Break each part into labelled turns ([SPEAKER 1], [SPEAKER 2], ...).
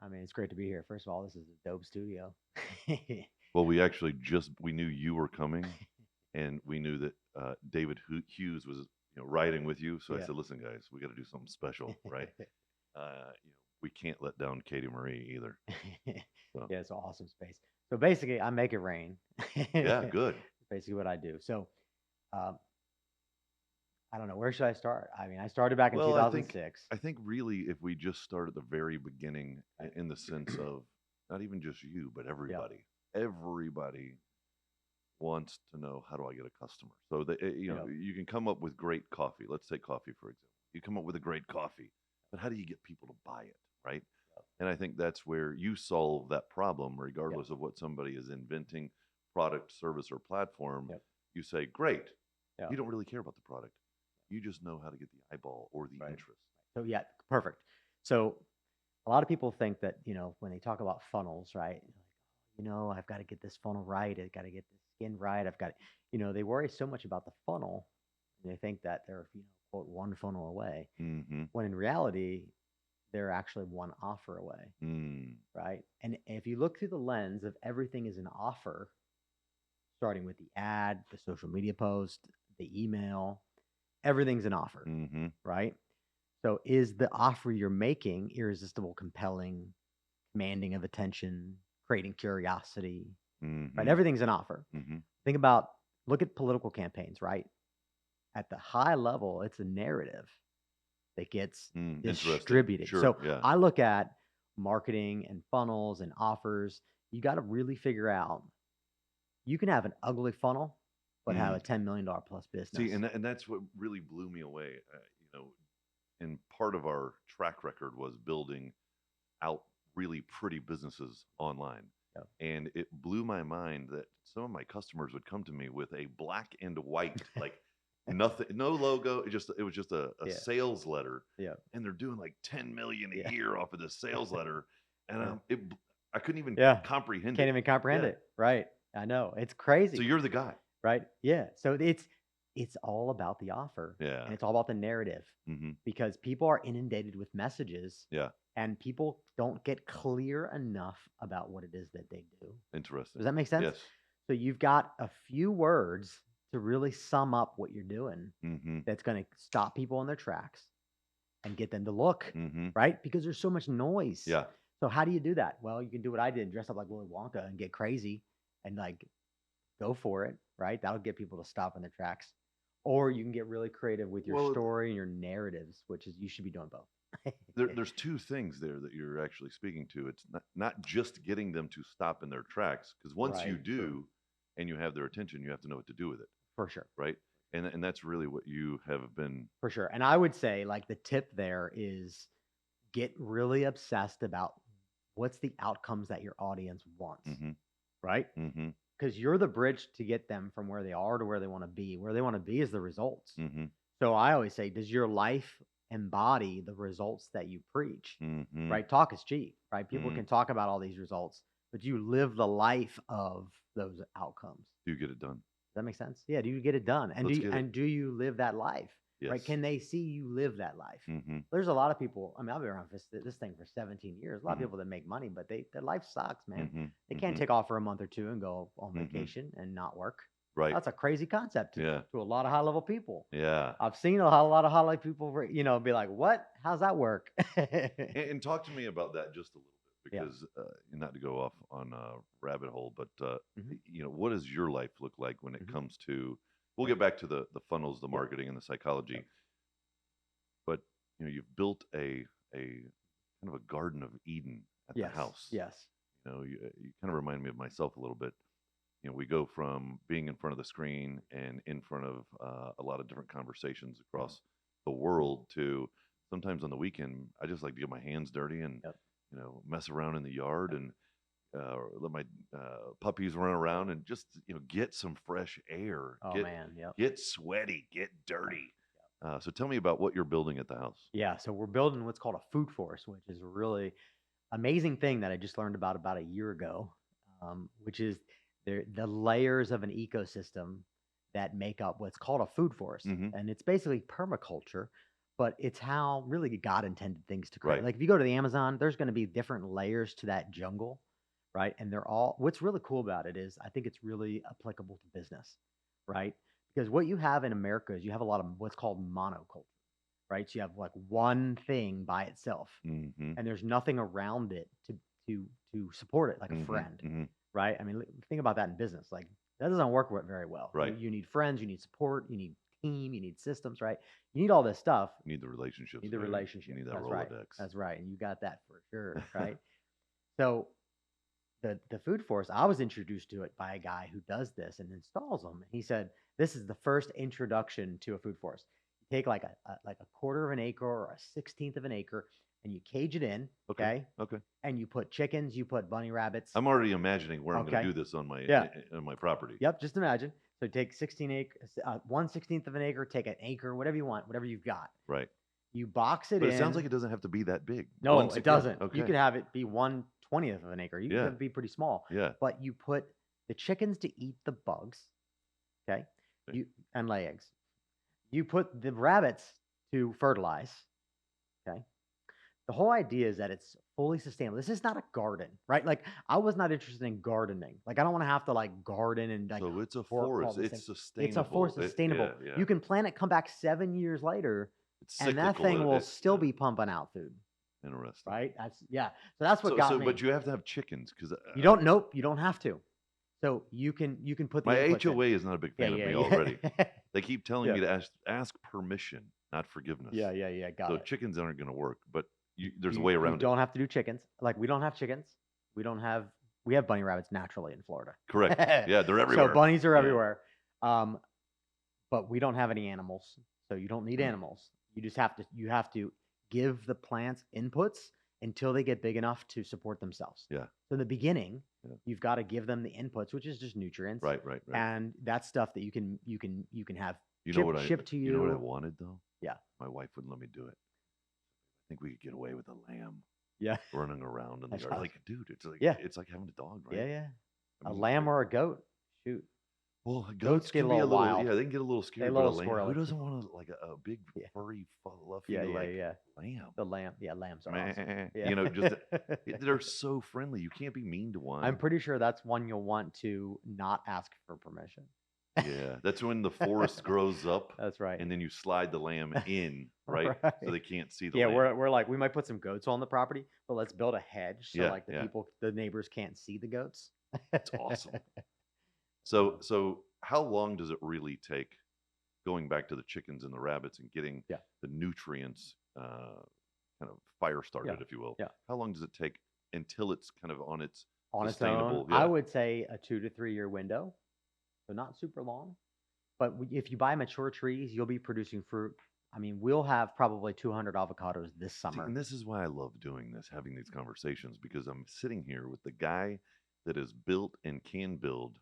[SPEAKER 1] I mean, it's great to be here. First of all, this is a dope studio.
[SPEAKER 2] Well, we actually we knew you were coming, and we knew that David Hughes was riding with you. So I
[SPEAKER 1] Yeah.
[SPEAKER 2] said, "Listen, guys, we got to do something special, right? We can't let down Katie Marie either." So
[SPEAKER 1] Yeah, it's an awesome space. So basically, I make it rain.
[SPEAKER 2] yeah, good.
[SPEAKER 1] Basically, what I do. So um, I don't know. Where should I start? I mean, I started back in
[SPEAKER 2] Well,
[SPEAKER 1] 2006.
[SPEAKER 2] I think really if we just start at the very beginning,
[SPEAKER 1] Right.
[SPEAKER 2] in the sense of not even just you, but
[SPEAKER 1] Yeah.
[SPEAKER 2] everybody wants to know, how do I get a customer? So that
[SPEAKER 1] Yeah.
[SPEAKER 2] you can come up with great coffee. Let's take coffee for example. You come up with a great coffee, but how do you get people to buy it, right? And I think that's where you solve that problem,
[SPEAKER 1] Yeah.
[SPEAKER 2] regardless of what somebody is inventing, product, service, or platform.
[SPEAKER 1] Yeah.
[SPEAKER 2] You say, great.
[SPEAKER 1] Yeah.
[SPEAKER 2] You don't really care about the product. You just know how to get the eyeball or the
[SPEAKER 1] Right.
[SPEAKER 2] interest.
[SPEAKER 1] So yeah, perfect. So a lot of people think that, when they talk about funnels, right? Like, I've got to get this funnel right. I've got to get the skin right. They worry so much about the funnel and they think that they're, quote, one funnel away.
[SPEAKER 2] Mm-hmm.
[SPEAKER 1] When in reality, they're actually one offer away,
[SPEAKER 2] Mm.
[SPEAKER 1] right? And if you look through the lens of everything is an offer, starting with the ad, the social media post, the email, everything's an offer,
[SPEAKER 2] Mm-hmm.
[SPEAKER 1] right? So is the offer you're making irresistible, compelling, commanding of attention, creating curiosity, right?
[SPEAKER 2] Mm-hmm.
[SPEAKER 1] Everything's an offer.
[SPEAKER 2] Mm-hmm.
[SPEAKER 1] Think about, look at political campaigns, right? At the high level, it's a narrative that gets
[SPEAKER 2] Mm. Interesting.
[SPEAKER 1] distributed.
[SPEAKER 2] Sure.
[SPEAKER 1] So
[SPEAKER 2] Yeah.
[SPEAKER 1] I look at marketing and funnels and offers. You got to really figure out, you can have an ugly funnel, but have a
[SPEAKER 2] Mm.
[SPEAKER 1] $10 million plus
[SPEAKER 2] See,
[SPEAKER 1] business.
[SPEAKER 2] and that's what really blew me away. And part of our track record was building out really pretty businesses online.
[SPEAKER 1] Yeah.
[SPEAKER 2] And it blew my mind that some of my customers would come to me with a black and white, like nothing, no logo. It was just a
[SPEAKER 1] Yeah.
[SPEAKER 2] sales letter,
[SPEAKER 1] Yeah.
[SPEAKER 2] and they're doing like 10 million a
[SPEAKER 1] Yeah.
[SPEAKER 2] year off of this sales letter, and
[SPEAKER 1] Yeah.
[SPEAKER 2] I couldn't even
[SPEAKER 1] Yeah.
[SPEAKER 2] comprehend
[SPEAKER 1] Can't
[SPEAKER 2] it.
[SPEAKER 1] even comprehend
[SPEAKER 2] Yeah.
[SPEAKER 1] it. Right. I know. It's
[SPEAKER 2] So
[SPEAKER 1] crazy.
[SPEAKER 2] you're the guy.
[SPEAKER 1] Right? Yeah. So it's all about the offer
[SPEAKER 2] Yeah.
[SPEAKER 1] and it's all about the narrative
[SPEAKER 2] Mm-hmm.
[SPEAKER 1] because people are inundated with messages
[SPEAKER 2] Yeah.
[SPEAKER 1] and people don't get clear enough about what it is that they do.
[SPEAKER 2] Interesting.
[SPEAKER 1] Does that make sense?
[SPEAKER 2] Yes.
[SPEAKER 1] So you've got a few words to really sum up what you're doing
[SPEAKER 2] Mm-hmm.
[SPEAKER 1] that's going to stop people in their tracks and get them to look,
[SPEAKER 2] Mm-hmm.
[SPEAKER 1] right? Because there's so much noise.
[SPEAKER 2] Yeah.
[SPEAKER 1] So how do you do that? Well, you can do what I did, dress up like Willy Wonka and get crazy and like go for it, right? That'll get people to stop in their tracks. Or you can get really creative with your
[SPEAKER 2] Well,
[SPEAKER 1] story and your narratives, which is you should be doing both.
[SPEAKER 2] there's two things there that you're actually speaking to. It's not just getting them to stop in their tracks, because once you
[SPEAKER 1] Right. True.
[SPEAKER 2] do and you have their attention, you have to know what to do with it,
[SPEAKER 1] For sure.
[SPEAKER 2] right? And that's really what you have been.
[SPEAKER 1] For sure. And I would say like the tip there is get really obsessed about what's the outcomes that your audience wants,
[SPEAKER 2] Mm-hmm.
[SPEAKER 1] right?
[SPEAKER 2] Mm-hmm.
[SPEAKER 1] Because you're the bridge to get them from where they are to where they want to be. Where they want to be is the results.
[SPEAKER 2] Mm-hmm.
[SPEAKER 1] So I always say, does your life embody the results that you preach?
[SPEAKER 2] Mm-hmm.
[SPEAKER 1] Right? Talk is cheap, right? People
[SPEAKER 2] Mm-hmm.
[SPEAKER 1] can talk about all these results, but you live the life of those outcomes.
[SPEAKER 2] Do you get it done?
[SPEAKER 1] Does that make sense? Yeah. Do you get it done? And
[SPEAKER 2] Let's get it.
[SPEAKER 1] do you live that life? Right?
[SPEAKER 2] Yes.
[SPEAKER 1] Can they see you live that life?
[SPEAKER 2] Mm-hmm.
[SPEAKER 1] There's a lot of people. I mean, I've been around this thing for 17 years. A lot of
[SPEAKER 2] Mm-hmm.
[SPEAKER 1] people that make money, but their life sucks, man.
[SPEAKER 2] Mm-hmm.
[SPEAKER 1] They can't
[SPEAKER 2] Mm-hmm.
[SPEAKER 1] take off for a month or two and go on
[SPEAKER 2] Mm-hmm.
[SPEAKER 1] vacation and not work.
[SPEAKER 2] Right.
[SPEAKER 1] That's a crazy concept
[SPEAKER 2] Yeah.
[SPEAKER 1] to a lot of high level people.
[SPEAKER 2] Yeah.
[SPEAKER 1] I've seen a lot of high level people, be like, "What? How's that work?"
[SPEAKER 2] And talk to me about that just a little bit,
[SPEAKER 1] Yeah.
[SPEAKER 2] because not to go off on a rabbit hole, but
[SPEAKER 1] Hmm.
[SPEAKER 2] what does your life look like when it
[SPEAKER 1] Hmm.
[SPEAKER 2] comes to? We'll
[SPEAKER 1] Yeah.
[SPEAKER 2] get back to the funnels, the
[SPEAKER 1] Yeah.
[SPEAKER 2] marketing, and the psychology,
[SPEAKER 1] Yeah.
[SPEAKER 2] but you've built a kind of a Garden of Eden at the
[SPEAKER 1] Yes.
[SPEAKER 2] house.
[SPEAKER 1] Yes.
[SPEAKER 2] You kind of remind me of myself a little bit. We go from being in front of the screen and in front of a lot of different conversations
[SPEAKER 1] Yeah.
[SPEAKER 2] across the world to sometimes on the weekend, I just like to get my hands dirty and,
[SPEAKER 1] Yep.
[SPEAKER 2] mess around in the yard
[SPEAKER 1] Yep.
[SPEAKER 2] and let my puppies run around and just, get some fresh air,
[SPEAKER 1] Oh man. Yep.
[SPEAKER 2] get sweaty, get
[SPEAKER 1] Yep.
[SPEAKER 2] dirty. So tell me about what you're building at the house.
[SPEAKER 1] Yeah. So we're building what's called a food forest, which is a really amazing thing that I just learned about a year ago, which is the layers of an ecosystem that make up what's called a food forest,
[SPEAKER 2] Mm-hmm.
[SPEAKER 1] and it's basically permaculture, but it's how really God intended things to create.
[SPEAKER 2] Right.
[SPEAKER 1] Like if you go to the Amazon, there's going to be different layers to that jungle, right? And they're all, what's really cool about it is I think it's really applicable to business, right? Because what you have in America is you have a lot of what's called monoculture, right? So you have like one thing by itself,
[SPEAKER 2] Mm-hmm.
[SPEAKER 1] and there's nothing around it to support it, like a
[SPEAKER 2] Mm-hmm.
[SPEAKER 1] friend,
[SPEAKER 2] Mm-hmm.
[SPEAKER 1] right? I mean, think about that in business. Like that doesn't work very well.
[SPEAKER 2] Right.
[SPEAKER 1] You need friends, you need support, you need team, you need systems, right? You need all this stuff.
[SPEAKER 2] You need the relationships.
[SPEAKER 1] You need the
[SPEAKER 2] there.
[SPEAKER 1] relationship.
[SPEAKER 2] You need that
[SPEAKER 1] That's
[SPEAKER 2] Rolodex.
[SPEAKER 1] right. That's right. And you got that for sure, right? So the food forest, I was introduced to it by a guy who does this and installs them. He said this is the first introduction to a food forest. You take like a quarter of an acre or a 16th of an acre, and you cage it in. Okay.
[SPEAKER 2] Okay.
[SPEAKER 1] And you put chickens, you put bunny rabbits.
[SPEAKER 2] I'm already imagining where I'm going
[SPEAKER 1] Okay.
[SPEAKER 2] to do this on my
[SPEAKER 1] Yeah.
[SPEAKER 2] on my property.
[SPEAKER 1] Yep. Just imagine. So take 16 acres, 1/16 of an acre, take an acre, whatever you want, whatever you've got.
[SPEAKER 2] Right.
[SPEAKER 1] You box it
[SPEAKER 2] But
[SPEAKER 1] in.
[SPEAKER 2] it sounds like it doesn't have to be that big.
[SPEAKER 1] No, it doesn't.
[SPEAKER 2] Okay.
[SPEAKER 1] You could have it be 1/20th of an acre. You
[SPEAKER 2] Yeah.
[SPEAKER 1] could be pretty small.
[SPEAKER 2] Yeah.
[SPEAKER 1] But you put the chickens to eat the bugs, okay?
[SPEAKER 2] Okay.
[SPEAKER 1] And lay eggs. You put the rabbits to fertilize, okay? The whole idea is that it's fully sustainable. This is not a garden, right? Like I was not interested in gardening. Like I don't want to have to like garden and like.
[SPEAKER 2] So it's a
[SPEAKER 1] work all
[SPEAKER 2] forest.
[SPEAKER 1] these
[SPEAKER 2] It's
[SPEAKER 1] things.
[SPEAKER 2] sustainable.
[SPEAKER 1] It's a forest sustainable.
[SPEAKER 2] Yeah.
[SPEAKER 1] You can plant it, come back 7 years later,
[SPEAKER 2] It's
[SPEAKER 1] and that
[SPEAKER 2] cyclical.
[SPEAKER 1] thing will still be pumping out food,
[SPEAKER 2] interesting.
[SPEAKER 1] right? So that's what got me.
[SPEAKER 2] But you have to have chickens because
[SPEAKER 1] You don't. Nope. You don't have to. So you can put the
[SPEAKER 2] my
[SPEAKER 1] inputs in.
[SPEAKER 2] HOA is not a big fan of me already. They keep telling
[SPEAKER 1] Yeah.
[SPEAKER 2] me to ask permission, not forgiveness.
[SPEAKER 1] Yeah. Got
[SPEAKER 2] So
[SPEAKER 1] it.
[SPEAKER 2] chickens aren't going to work, but there's a way around
[SPEAKER 1] You
[SPEAKER 2] it.
[SPEAKER 1] don't have to do chickens. Like we don't have chickens. We have bunny rabbits naturally in Florida.
[SPEAKER 2] Correct. Yeah, they're everywhere.
[SPEAKER 1] So bunnies are
[SPEAKER 2] Yeah.
[SPEAKER 1] everywhere. But we don't have any animals, so you don't need animals. You just have to give the plants inputs until they get big enough to support themselves.
[SPEAKER 2] Yeah.
[SPEAKER 1] So in the beginning,
[SPEAKER 2] Yeah.
[SPEAKER 1] you've got to give them the inputs, which is just nutrients.
[SPEAKER 2] Right.
[SPEAKER 1] And that's stuff that you can have
[SPEAKER 2] You know what I
[SPEAKER 1] shipped to you.
[SPEAKER 2] You know what I wanted though?
[SPEAKER 1] Yeah.
[SPEAKER 2] My wife wouldn't let me do it. I think we could get away with a lamb
[SPEAKER 1] Yeah.
[SPEAKER 2] running around in the
[SPEAKER 1] That's
[SPEAKER 2] yard.
[SPEAKER 1] right.
[SPEAKER 2] Like, dude, it's like
[SPEAKER 1] Yeah.
[SPEAKER 2] it's like having a dog, right?
[SPEAKER 1] Yeah.
[SPEAKER 2] I
[SPEAKER 1] A
[SPEAKER 2] mean,
[SPEAKER 1] lamb or a goat. Shoot.
[SPEAKER 2] Well,
[SPEAKER 1] Goats get
[SPEAKER 2] can
[SPEAKER 1] a
[SPEAKER 2] be
[SPEAKER 1] little wild.
[SPEAKER 2] Yeah, they can get a little scary.
[SPEAKER 1] They're a
[SPEAKER 2] But
[SPEAKER 1] little
[SPEAKER 2] lamb, who
[SPEAKER 1] squirrely.
[SPEAKER 2] doesn't want like a big
[SPEAKER 1] Yeah.
[SPEAKER 2] furry, fluffy
[SPEAKER 1] Yeah.
[SPEAKER 2] lamb?
[SPEAKER 1] The lamb. Yeah, lambs are awesome.
[SPEAKER 2] Meh.
[SPEAKER 1] Yeah.
[SPEAKER 2] You know, just they're so friendly. You can't be mean to one.
[SPEAKER 1] I'm pretty sure that's one you'll want to not ask for permission.
[SPEAKER 2] Yeah, that's when the forest grows up,
[SPEAKER 1] That's right.
[SPEAKER 2] and then you slide the lamb in, right?
[SPEAKER 1] Right.
[SPEAKER 2] So they can't see the
[SPEAKER 1] Yeah,
[SPEAKER 2] lamb.
[SPEAKER 1] we're like we might put some goats on the property, but let's build a hedge so
[SPEAKER 2] Yeah,
[SPEAKER 1] like
[SPEAKER 2] yeah.
[SPEAKER 1] the neighbors can't see the goats.
[SPEAKER 2] That's awesome. So how long does it really take, going back to the chickens and the rabbits and getting
[SPEAKER 1] Yeah.
[SPEAKER 2] the nutrients kind of fire started, if you will?
[SPEAKER 1] Yeah.
[SPEAKER 2] How long does it take until it's kind of on its
[SPEAKER 1] On its
[SPEAKER 2] sustainable?
[SPEAKER 1] own,
[SPEAKER 2] Yeah.
[SPEAKER 1] I would say a 2 to 3 year window, so not super long. But if you buy mature trees, you'll be producing fruit. I mean, we'll have probably 200 avocados this
[SPEAKER 2] See,
[SPEAKER 1] summer.
[SPEAKER 2] and this is why I love doing this, having these conversations, because I'm sitting here with the guy that has built and can build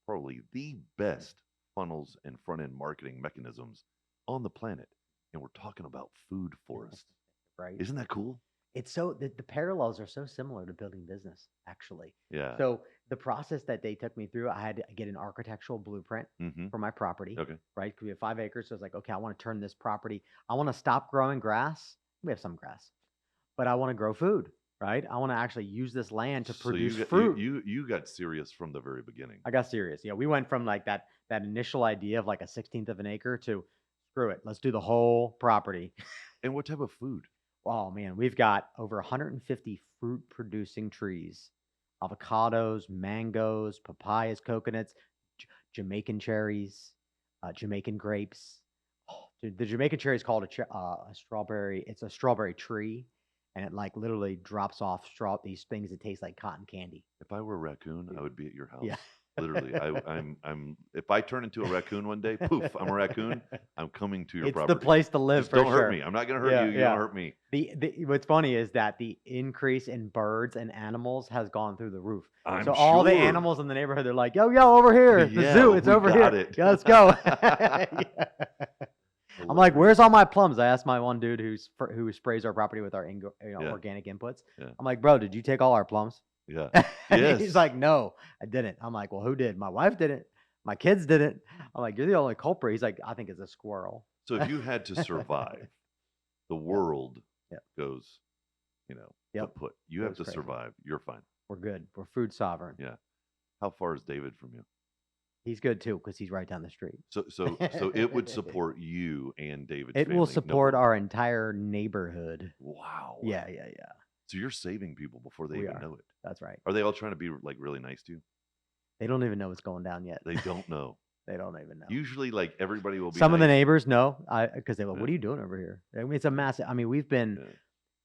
[SPEAKER 2] probably the best funnels and front end marketing mechanisms on the planet. And we're talking about food forests.
[SPEAKER 1] Right?
[SPEAKER 2] Isn't that cool?
[SPEAKER 1] It's so the parallels are so similar to building business, actually.
[SPEAKER 2] Yeah.
[SPEAKER 1] So the process that they took me through, I had to get an architectural blueprint
[SPEAKER 2] Mm-hmm.
[SPEAKER 1] for my property,
[SPEAKER 2] Okay.
[SPEAKER 1] right? 'Cause we have 5 acres. So I was like, okay, I want to turn this property. I want to stop growing grass. We have some grass, but I want to grow food, right? I want to actually use this land to
[SPEAKER 2] So
[SPEAKER 1] produce
[SPEAKER 2] you got,
[SPEAKER 1] fruit.
[SPEAKER 2] you got serious from the very beginning.
[SPEAKER 1] I got serious. Yeah, we went from like that initial idea of like a 16th of an acre to screw it, let's do the whole property.
[SPEAKER 2] And what type of food?
[SPEAKER 1] Oh man, we've got over 150 fruit producing trees, avocados, mangoes, papayas, coconuts, Jamaican cherries, Jamaican grapes. Oh, dude, the Jamaican cherry is called a strawberry. It's a strawberry tree, and it like literally drops off these things that taste like cotton candy.
[SPEAKER 2] If I were a raccoon, I would be at your house.
[SPEAKER 1] Yeah.
[SPEAKER 2] Literally, I'm. If I turn into a raccoon one day, poof, I'm a raccoon. I'm coming to your
[SPEAKER 1] It's
[SPEAKER 2] property.
[SPEAKER 1] the place to live.
[SPEAKER 2] Just
[SPEAKER 1] for
[SPEAKER 2] don't
[SPEAKER 1] sure.
[SPEAKER 2] hurt me. I'm not gonna hurt
[SPEAKER 1] Yeah,
[SPEAKER 2] you. You
[SPEAKER 1] yeah.
[SPEAKER 2] don't hurt me.
[SPEAKER 1] What's funny is that the increase in birds and animals has gone through the roof.
[SPEAKER 2] I'm
[SPEAKER 1] So all the
[SPEAKER 2] sure.
[SPEAKER 1] animals in the neighborhood, they're like, yo, over here, the
[SPEAKER 2] Yeah,
[SPEAKER 1] zoo, it's
[SPEAKER 2] we
[SPEAKER 1] over here.
[SPEAKER 2] got it.
[SPEAKER 1] Yeah, let's go. Yeah. I'm like, where's all my plums? I asked my one dude who sprays our property with our
[SPEAKER 2] Yeah.
[SPEAKER 1] organic inputs.
[SPEAKER 2] Yeah.
[SPEAKER 1] I'm like, bro, did you take all our plums?
[SPEAKER 2] Yeah.
[SPEAKER 1] And
[SPEAKER 2] Yes.
[SPEAKER 1] He's like, no, I didn't. I'm like, well, who did? My wife didn't. My kids didn't. I'm like, you're the only culprit. He's like, I think it's a squirrel.
[SPEAKER 2] So if you had to survive the
[SPEAKER 1] Yep.
[SPEAKER 2] world
[SPEAKER 1] Yep.
[SPEAKER 2] goes,
[SPEAKER 1] Yep.
[SPEAKER 2] kaput. You have
[SPEAKER 1] Goes
[SPEAKER 2] to
[SPEAKER 1] crazy.
[SPEAKER 2] survive. You're fine.
[SPEAKER 1] We're good. We're food sovereign.
[SPEAKER 2] Yeah. How far is David from you?
[SPEAKER 1] He's good too because he's right down the street.
[SPEAKER 2] So it would support you and David's
[SPEAKER 1] It will
[SPEAKER 2] family, no
[SPEAKER 1] support
[SPEAKER 2] problem.
[SPEAKER 1] our entire neighborhood.
[SPEAKER 2] Wow.
[SPEAKER 1] Yeah.
[SPEAKER 2] So you're saving people before they
[SPEAKER 1] We
[SPEAKER 2] even
[SPEAKER 1] are.
[SPEAKER 2] know it.
[SPEAKER 1] That's right.
[SPEAKER 2] Are they all trying to be like really nice to you?
[SPEAKER 1] They don't even know what's going down yet.
[SPEAKER 2] They don't know.
[SPEAKER 1] They don't even know.
[SPEAKER 2] Usually, like everybody will be
[SPEAKER 1] Some of the
[SPEAKER 2] nice.
[SPEAKER 1] neighbors know, because they go,
[SPEAKER 2] Yeah.
[SPEAKER 1] "What are you doing over here?" I mean, it's a massive. I mean, we've been
[SPEAKER 2] Yeah.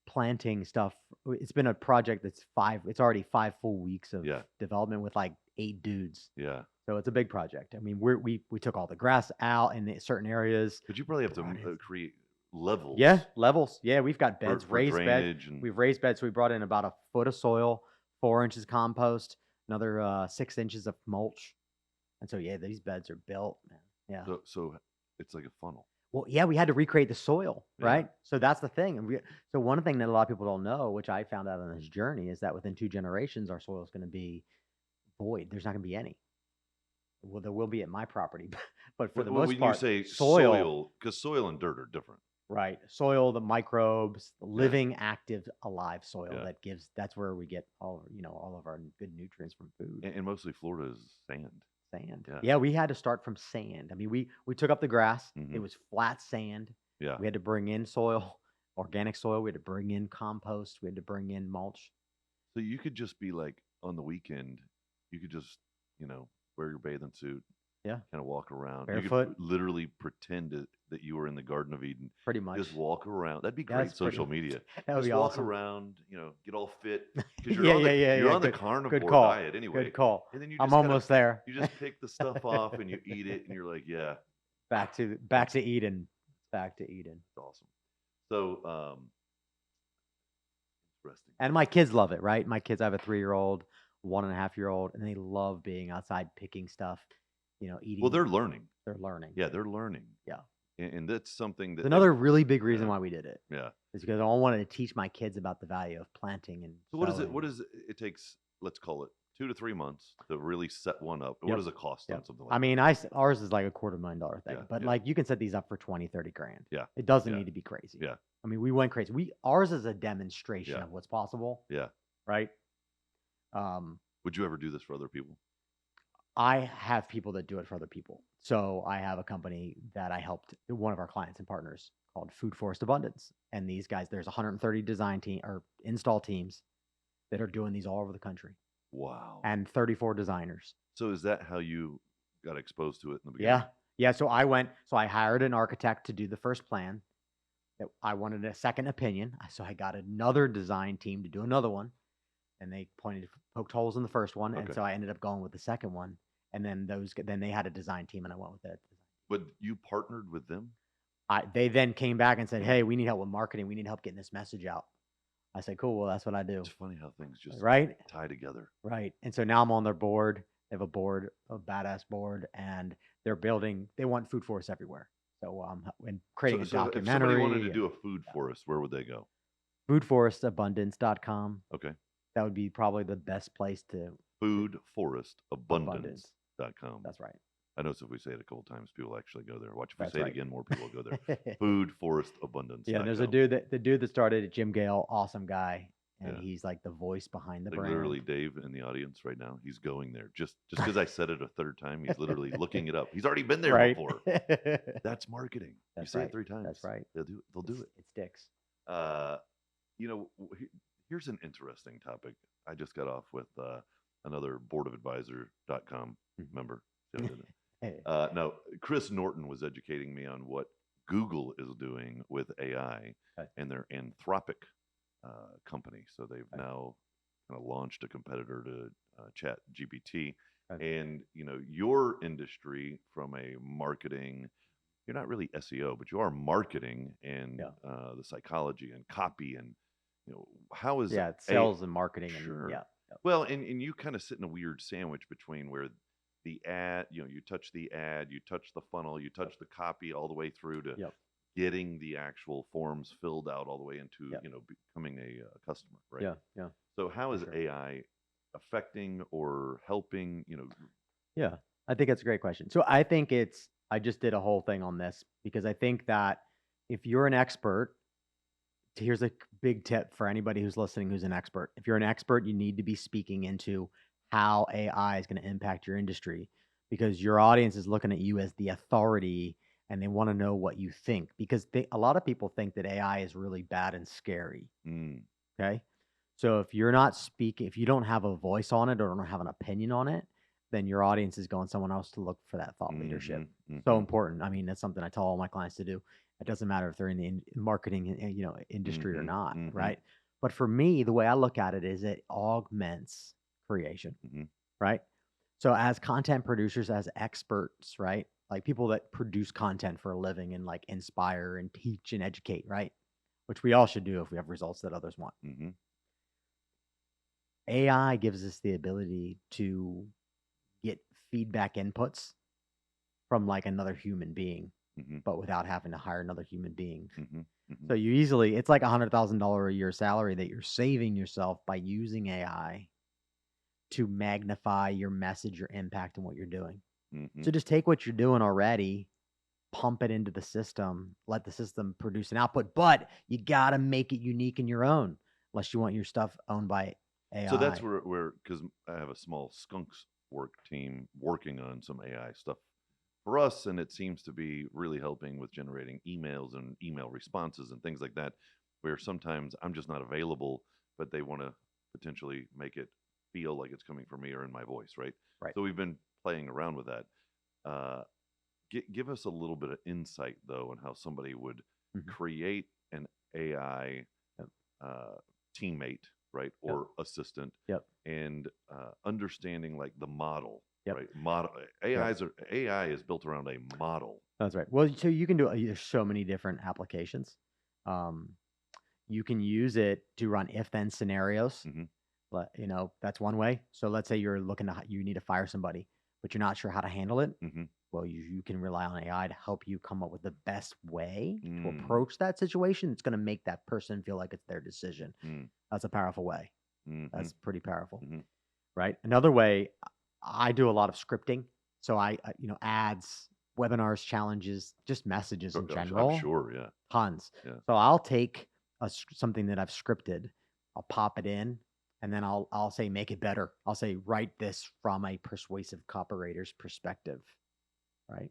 [SPEAKER 1] planting stuff. It's been a project that's it's already 5 full weeks of
[SPEAKER 2] Yeah.
[SPEAKER 1] development with like 8 dudes.
[SPEAKER 2] Yeah.
[SPEAKER 1] So it's a big project. I mean, we took all the grass out in certain areas.
[SPEAKER 2] But you probably have
[SPEAKER 1] brought
[SPEAKER 2] to
[SPEAKER 1] in-
[SPEAKER 2] create levels.
[SPEAKER 1] Yeah, levels. Yeah, we've got
[SPEAKER 2] for,
[SPEAKER 1] beds,
[SPEAKER 2] for
[SPEAKER 1] raised beds.
[SPEAKER 2] drainage and
[SPEAKER 1] We've raised beds. So we brought in about a foot of soil, 4 inches compost, another 6 inches of mulch. And so, yeah, these beds are built, man. Yeah.
[SPEAKER 2] so it's like a funnel.
[SPEAKER 1] Well, yeah, we had to recreate the soil,
[SPEAKER 2] Yeah.
[SPEAKER 1] right? So that's the thing. And so one thing that a lot of people don't know, which I found out on this journey, is that within 2 generations, our soil is going to be void. There's not going to be any. Well, there will be at my property, but for the
[SPEAKER 2] Well,
[SPEAKER 1] most
[SPEAKER 2] when
[SPEAKER 1] part,
[SPEAKER 2] you say
[SPEAKER 1] soil,
[SPEAKER 2] soil, because soil and dirt are different.
[SPEAKER 1] right? Soil, the microbes, the living, active, alive soil
[SPEAKER 2] Yeah.
[SPEAKER 1] that's where we get all of our good nutrients from food.
[SPEAKER 2] And mostly Florida is sand.
[SPEAKER 1] Sand.
[SPEAKER 2] Yeah.
[SPEAKER 1] Yeah, we had to start from sand. I mean, we took up the grass. It
[SPEAKER 2] Mhm.
[SPEAKER 1] was flat sand.
[SPEAKER 2] Yeah.
[SPEAKER 1] We had to bring in soil, organic soil. We had to bring in compost. We had to bring in mulch.
[SPEAKER 2] So you could just be like on the weekend, you could just, wear your bathing suit,
[SPEAKER 1] Yeah,
[SPEAKER 2] kind of walk around. You
[SPEAKER 1] barefoot,
[SPEAKER 2] could literally pretend that you were in the Garden of Eden.
[SPEAKER 1] pretty much.
[SPEAKER 2] Just walk around. That'd be
[SPEAKER 1] Yeah,
[SPEAKER 2] great
[SPEAKER 1] that's pretty
[SPEAKER 2] social
[SPEAKER 1] much.
[SPEAKER 2] media.
[SPEAKER 1] That would
[SPEAKER 2] Just
[SPEAKER 1] be
[SPEAKER 2] walk
[SPEAKER 1] awesome.
[SPEAKER 2] around, get all fit because
[SPEAKER 1] Yeah,
[SPEAKER 2] you're on the
[SPEAKER 1] Good
[SPEAKER 2] carnivore
[SPEAKER 1] call.
[SPEAKER 2] diet anyway.
[SPEAKER 1] Good call.
[SPEAKER 2] And then you
[SPEAKER 1] I'm
[SPEAKER 2] just
[SPEAKER 1] almost there.
[SPEAKER 2] you just pick the stuff off and you eat it and you're like, yeah,
[SPEAKER 1] Back to Eden. Back to Eden.
[SPEAKER 2] it's awesome. So interesting.
[SPEAKER 1] And my kids love it, right? My kids, I have a 3-year-old, 1.5-year-old, and they love being outside picking stuff, eating.
[SPEAKER 2] Well, they're learning.
[SPEAKER 1] They're learning.
[SPEAKER 2] Yeah, they're learning.
[SPEAKER 1] Yeah.
[SPEAKER 2] And that's something that
[SPEAKER 1] It's another really big reason why we did it.
[SPEAKER 2] Yeah.
[SPEAKER 1] Is because I wanted to teach my kids about the value of planting and
[SPEAKER 2] So what is it?
[SPEAKER 1] sowing.
[SPEAKER 2] What is it? It takes, let's call it 2 to 3 months to really set one up. What
[SPEAKER 1] Yep.
[SPEAKER 2] does it cost on
[SPEAKER 1] Yep.
[SPEAKER 2] something like
[SPEAKER 1] I mean, ours is like a $250,000 thing,
[SPEAKER 2] Yeah,
[SPEAKER 1] but
[SPEAKER 2] yeah.
[SPEAKER 1] like you can set these up for 20, 30 grand.
[SPEAKER 2] Yeah.
[SPEAKER 1] It doesn't
[SPEAKER 2] Yeah.
[SPEAKER 1] need to be crazy.
[SPEAKER 2] Yeah.
[SPEAKER 1] I mean, we went crazy. Ours is a demonstration
[SPEAKER 2] Yeah.
[SPEAKER 1] of what's possible,
[SPEAKER 2] Yeah.
[SPEAKER 1] right?
[SPEAKER 2] Would you ever do this for other people?
[SPEAKER 1] I have people that do it for other people. So I have a company that I helped, one of our clients and partners, called Food Forest Abundance. And these guys, there's 130 design team or install teams that are doing these all over the country,
[SPEAKER 2] Wow.
[SPEAKER 1] and 34 designers.
[SPEAKER 2] So is that how you got exposed to it in the
[SPEAKER 1] Yeah.
[SPEAKER 2] beginning?
[SPEAKER 1] Yeah. So I hired an architect to do the first plan. That I wanted a second opinion. So I got another design team to do another one. And they poked holes in the first one. And
[SPEAKER 2] Okay.
[SPEAKER 1] so I ended up going with the second one. And then they had a design team and I went with it.
[SPEAKER 2] But you partnered with them?
[SPEAKER 1] They then came back and said, "Hey, we need help with marketing. We need help getting this message out." I said, "Cool. Well, that's what I do."
[SPEAKER 2] It's funny how things just
[SPEAKER 1] Right?
[SPEAKER 2] tie together.
[SPEAKER 1] Right. And so now I'm on their board. They have a badass board, and they want food forests everywhere. So and creating a
[SPEAKER 2] So if
[SPEAKER 1] documentary.
[SPEAKER 2] somebody wanted to do a food forest, where would they go?
[SPEAKER 1] Foodforestabundance.com.
[SPEAKER 2] Okay.
[SPEAKER 1] That would be probably the best place to.
[SPEAKER 2] Foodforestabundance.com.
[SPEAKER 1] That's right.
[SPEAKER 2] I notice if we say it a couple times, people actually go there. Watch if we
[SPEAKER 1] That's
[SPEAKER 2] say
[SPEAKER 1] right.
[SPEAKER 2] it again, more people will go there. Foodforestabundance.
[SPEAKER 1] Yeah, and there's the dude that started it, Jim Gale, awesome guy, and
[SPEAKER 2] Yeah.
[SPEAKER 1] he's like the voice behind the
[SPEAKER 2] Like
[SPEAKER 1] brand.
[SPEAKER 2] literally, Dave in the audience right now, he's going there just because I said it a third time. He's literally looking it up. He's already been there
[SPEAKER 1] Right.
[SPEAKER 2] before. That's marketing.
[SPEAKER 1] That's
[SPEAKER 2] you say
[SPEAKER 1] right.
[SPEAKER 2] it 3 times.
[SPEAKER 1] That's right.
[SPEAKER 2] They'll do it.
[SPEAKER 1] It sticks.
[SPEAKER 2] Here's an interesting topic. I just got off with another boardofadvisor.com member. See how I did it?
[SPEAKER 1] Hey.
[SPEAKER 2] No, Chris Norton was educating me on what Google is doing with AI
[SPEAKER 1] Okay.
[SPEAKER 2] and their Anthropic company. So they've
[SPEAKER 1] Okay.
[SPEAKER 2] now kind of launched a competitor to Chat GPT.
[SPEAKER 1] Okay.
[SPEAKER 2] And your industry from a marketing, you're not really SEO, but you are marketing and the psychology and copy and how is
[SPEAKER 1] Yeah, it's sales and marketing.
[SPEAKER 2] Sure.
[SPEAKER 1] And, yeah.
[SPEAKER 2] Well, and you kind of sit in a weird sandwich between where the ad, you touch the ad, you touch the funnel, you touch the copy all the way through to getting the actual forms filled out all the way into, becoming a customer, right?
[SPEAKER 1] Yeah, yeah.
[SPEAKER 2] So how is
[SPEAKER 1] sure.
[SPEAKER 2] AI affecting or helping,
[SPEAKER 1] Yeah, I think that's a great question. So I think I just did a whole thing on this because I think that if you're an expert here's a big tip for anybody who's listening who's an expert. If you're an expert, you need to be speaking into how AI is going to impact your industry because your audience is looking at you as the authority and they want to know what you think because a lot of people think that AI is really bad and scary.
[SPEAKER 2] Mm,
[SPEAKER 1] Okay. So if you're not speaking, if you don't have a voice on it or don't have an opinion on it, then your audience is going somewhere else to look for that thought leadership.
[SPEAKER 2] mhm,
[SPEAKER 1] So
[SPEAKER 2] mhm,
[SPEAKER 1] important. I mean, that's something I tell all my clients to do. It doesn't matter if they're in the marketing, industry or
[SPEAKER 2] mhm,
[SPEAKER 1] not,
[SPEAKER 2] mhm,
[SPEAKER 1] right? But for me, the way I look at it is it augments creation,
[SPEAKER 2] mhm,
[SPEAKER 1] right? So as content producers, as experts, right? Like people that produce content for a living and like inspire and teach and educate, right? Which we all should do if we have results that others want.
[SPEAKER 2] mhm,
[SPEAKER 1] AI gives us the ability to get feedback inputs from like another human being,
[SPEAKER 2] mhm,
[SPEAKER 1] but without having to hire another human being.
[SPEAKER 2] mhm, mhm.
[SPEAKER 1] So it's like $100,000 a year salary that you're saving yourself by using AI to magnify your message, your impact, and what you're doing.
[SPEAKER 2] Mhm.
[SPEAKER 1] So just take what you're doing already, pump it into the system, let the system produce an output, but you got to make it unique and your own, unless you want your stuff owned by
[SPEAKER 2] So that's
[SPEAKER 1] AI.
[SPEAKER 2] where because I have a small skunks work team working on some AI stuff for us, and it seems to be really helping with generating emails and email responses and things like that. Where sometimes I'm just not available, but they want to potentially make it feel like it's coming from me or in my voice, right?
[SPEAKER 1] Right.
[SPEAKER 2] So we've been playing around with that. Uh, give us a little bit of insight though on how somebody would
[SPEAKER 1] Mhm.
[SPEAKER 2] create an AI
[SPEAKER 1] Yep.
[SPEAKER 2] uh, teammate, right,
[SPEAKER 1] Yep.
[SPEAKER 2] or assistant,
[SPEAKER 1] Yep.
[SPEAKER 2] and understanding like the model,
[SPEAKER 1] Yep.
[SPEAKER 2] right? Model
[SPEAKER 1] Yep.
[SPEAKER 2] AI is built around a model.
[SPEAKER 1] That's right. Well, so you can do there's so many different applications. Um, you can use it to run if-then scenarios.
[SPEAKER 2] Hmm.
[SPEAKER 1] But that's one way. So let's say you're looking to you need to fire somebody, but you're not sure how to handle it.
[SPEAKER 2] Hmm.
[SPEAKER 1] Well, you can rely on AI to help you come up with the best way to
[SPEAKER 2] Mm,
[SPEAKER 1] approach that situation. It's going to make that person feel like it's their decision.
[SPEAKER 2] mm,
[SPEAKER 1] That's a powerful way.
[SPEAKER 2] hmm.
[SPEAKER 1] That's pretty powerful,
[SPEAKER 2] Hmm.
[SPEAKER 1] right? Another way, I do a lot of scripting. So ads, webinars, challenges, just messages in
[SPEAKER 2] I'm
[SPEAKER 1] general,
[SPEAKER 2] sure, yeah,
[SPEAKER 1] tons.
[SPEAKER 2] yeah.
[SPEAKER 1] So I'll take something that I've scripted, I'll pop it in, and then I'll say make it better. I'll say write this from a persuasive copywriter's perspective, right?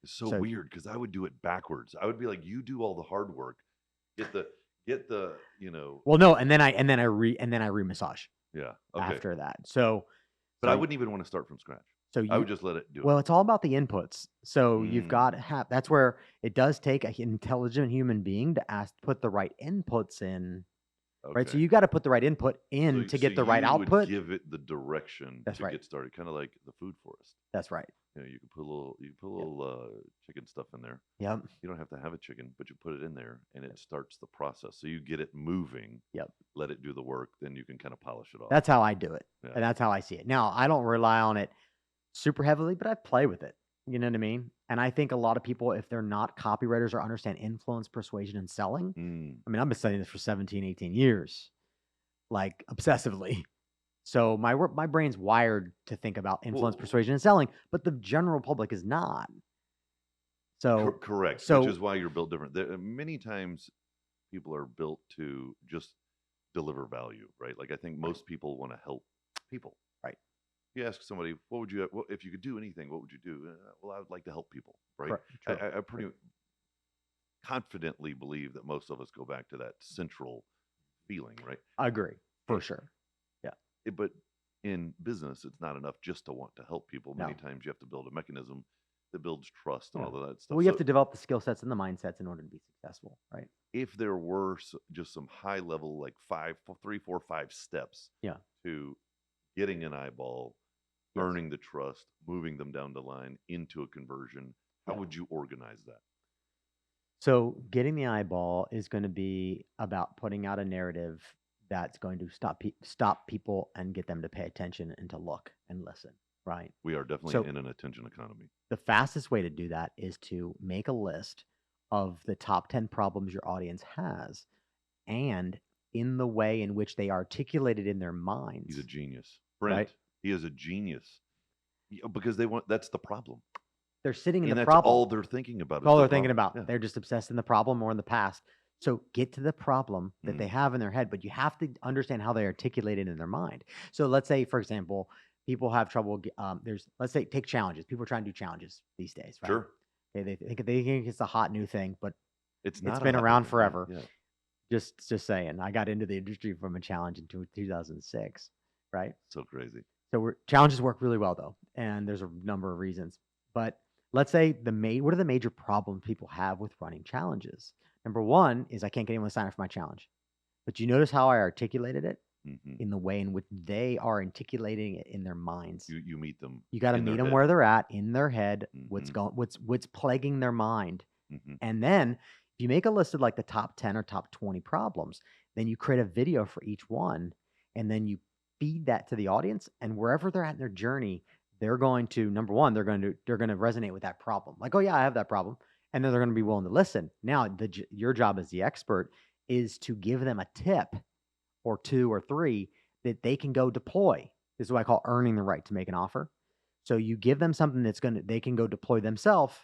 [SPEAKER 2] It's so
[SPEAKER 1] So
[SPEAKER 2] weird because I would do it backwards. I would be like, you do all the hard work, get the get the.
[SPEAKER 1] well, no, and then I re-massage
[SPEAKER 2] Yeah, okay,
[SPEAKER 1] after that. So
[SPEAKER 2] but I
[SPEAKER 1] so
[SPEAKER 2] wouldn't even want to start from scratch.
[SPEAKER 1] so
[SPEAKER 2] I
[SPEAKER 1] you
[SPEAKER 2] would just let it do it.
[SPEAKER 1] well, it's all about the inputs. So you've got to
[SPEAKER 2] Mm,
[SPEAKER 1] have that's where it does take an intelligent human being to put the right inputs in, right? So
[SPEAKER 2] okay.
[SPEAKER 1] you got to put the right input in to
[SPEAKER 2] So
[SPEAKER 1] get the right
[SPEAKER 2] you would
[SPEAKER 1] output.
[SPEAKER 2] give it the direction
[SPEAKER 1] That's
[SPEAKER 2] to
[SPEAKER 1] right.
[SPEAKER 2] get started, kind of like the food forest.
[SPEAKER 1] That's right.
[SPEAKER 2] You know, you put a
[SPEAKER 1] Yep.
[SPEAKER 2] little chicken stuff in there.
[SPEAKER 1] Yep.
[SPEAKER 2] You don't have to have a chicken, but you put it in there, and it starts the process. So you get it moving,
[SPEAKER 1] Yep.
[SPEAKER 2] let it do the work, then you can kind of polish it off.
[SPEAKER 1] That's how I do it,
[SPEAKER 2] Yeah.
[SPEAKER 1] and that's how I see it. Now, I don't rely on it super heavily, but I play with it. You know what I mean? And I think a lot of people, if they're not copywriters or understand influence, persuasion, and selling,
[SPEAKER 2] Mm.
[SPEAKER 1] I mean, I've been studying this for 17, 18 years, like obsessively. So my brain's wired to think about influence,
[SPEAKER 2] Well,
[SPEAKER 1] persuasion, and selling, but the general public is not. So
[SPEAKER 2] correct. Which
[SPEAKER 1] so
[SPEAKER 2] is why you're built different. Many times people are built to just deliver value, right? Like I think
[SPEAKER 1] right,
[SPEAKER 2] most people want to help people.
[SPEAKER 1] right,
[SPEAKER 2] You ask somebody, what would you, what, if you could do anything, what would you do? Well, I would like to help people, right?
[SPEAKER 1] correct, true,
[SPEAKER 2] I
[SPEAKER 1] true.
[SPEAKER 2] pretty confidently believe that most of us go back to that central feeling, right?
[SPEAKER 1] I agree for
[SPEAKER 2] And,
[SPEAKER 1] sure. Yeah.
[SPEAKER 2] but in business, it's not enough just to want to help people. Many
[SPEAKER 1] No.
[SPEAKER 2] times you have to build a mechanism that builds trust and
[SPEAKER 1] Yeah.
[SPEAKER 2] all of that stuff.
[SPEAKER 1] Well, you have
[SPEAKER 2] So
[SPEAKER 1] to develop the skill sets and the mindsets in order to be successful, right?
[SPEAKER 2] if there were just some high level, like 5 steps
[SPEAKER 1] Yeah.
[SPEAKER 2] to getting an eyeball,
[SPEAKER 1] Yes.
[SPEAKER 2] earning the trust, moving them down the line into a conversion, how
[SPEAKER 1] Yeah.
[SPEAKER 2] would you organize that?
[SPEAKER 1] So getting the eyeball is going to be about putting out a narrative that's going to stop people and get them to pay attention and to look and listen, right?
[SPEAKER 2] We are definitely
[SPEAKER 1] So
[SPEAKER 2] in an attention economy.
[SPEAKER 1] the fastest way to do that is to make a list of the top 10 problems your audience has and in the way in which they articulate it in their
[SPEAKER 2] He's a
[SPEAKER 1] minds,
[SPEAKER 2] genius.
[SPEAKER 1] right?
[SPEAKER 2] Brent, he is a genius. Because they want, that's the problem.
[SPEAKER 1] They're sitting in the
[SPEAKER 2] And that's
[SPEAKER 1] problem.
[SPEAKER 2] all they're thinking about
[SPEAKER 1] That's
[SPEAKER 2] is
[SPEAKER 1] all
[SPEAKER 2] the
[SPEAKER 1] they're thinking
[SPEAKER 2] problem.
[SPEAKER 1] about.
[SPEAKER 2] Yeah.
[SPEAKER 1] They're just obsessed in the problem or in the past. So get to the problem that they
[SPEAKER 2] Mm,
[SPEAKER 1] have in their head, but you have to understand how they articulate it in their mind. So let's say, for example, people have trouble. Let's say, take challenges. People are trying to do challenges these days, right?
[SPEAKER 2] sure.
[SPEAKER 1] They think it's a hot new thing, but
[SPEAKER 2] It's
[SPEAKER 1] it's
[SPEAKER 2] not a
[SPEAKER 1] been
[SPEAKER 2] hot new
[SPEAKER 1] around
[SPEAKER 2] thing, right?
[SPEAKER 1] forever.
[SPEAKER 2] Yeah.
[SPEAKER 1] Just saying. I got into the industry from a challenge in 2006, right?
[SPEAKER 2] So crazy.
[SPEAKER 1] So challenges work really well though, and there's a number of reasons. But let's say what are the major problems people have with running challenges? Number one is I can't get anyone to sign up for my challenge. But you notice how I articulated it
[SPEAKER 2] Hmm.
[SPEAKER 1] in the way in which they are articulating it in their minds.
[SPEAKER 2] You meet them
[SPEAKER 1] You got to
[SPEAKER 2] in
[SPEAKER 1] meet
[SPEAKER 2] their
[SPEAKER 1] them
[SPEAKER 2] head.
[SPEAKER 1] where they're at in their head,
[SPEAKER 2] Hmm.
[SPEAKER 1] what's plaguing their mind.
[SPEAKER 2] Hmm.
[SPEAKER 1] And then if you make a list of like the top 10 or top 20 problems, then you create a video for each one and then you feed that to the audience, and wherever they're at in their journey, they're going to, number one, they're going to resonate with that problem. Like, "Oh yeah, I have that problem." And then they're going to be willing to listen. Now, your job as the expert is to give them a tip or two or three that they can go deploy. This is what I call earning the right to make an offer. So you give them something they can go deploy themselves,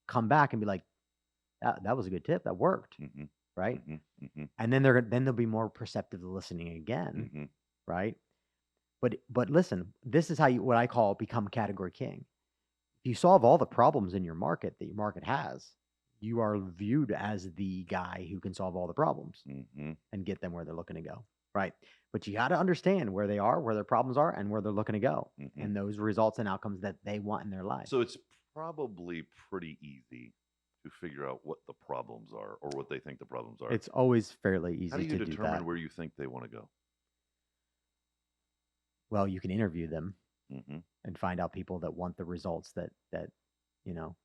[SPEAKER 1] come back and be like, that was a good tip. That worked.
[SPEAKER 2] Hmm.
[SPEAKER 1] Right.
[SPEAKER 2] Hmm. Hmm.
[SPEAKER 1] And then they'll be more perceptive to listening again.
[SPEAKER 2] Hmm.
[SPEAKER 1] Right. But listen, this is how what I call become category king. If you solve all the problems in your market that your market has, you are viewed as the guy who can solve all the problems
[SPEAKER 2] Hmm.
[SPEAKER 1] and get them where they're looking to go. Right. But you got to understand where they are, where their problems are, and where they're looking to go,
[SPEAKER 2] Hmm.
[SPEAKER 1] and those results and outcomes that they want in their life.
[SPEAKER 2] So it's probably pretty easy to figure out what the problems are or what they think the problems are.
[SPEAKER 1] It's always fairly
[SPEAKER 2] How do
[SPEAKER 1] easy
[SPEAKER 2] you
[SPEAKER 1] to do
[SPEAKER 2] determine
[SPEAKER 1] that.
[SPEAKER 2] where you think they want to go?
[SPEAKER 1] Well, you can interview them
[SPEAKER 2] Hmm.
[SPEAKER 1] and find out people that want the results that you know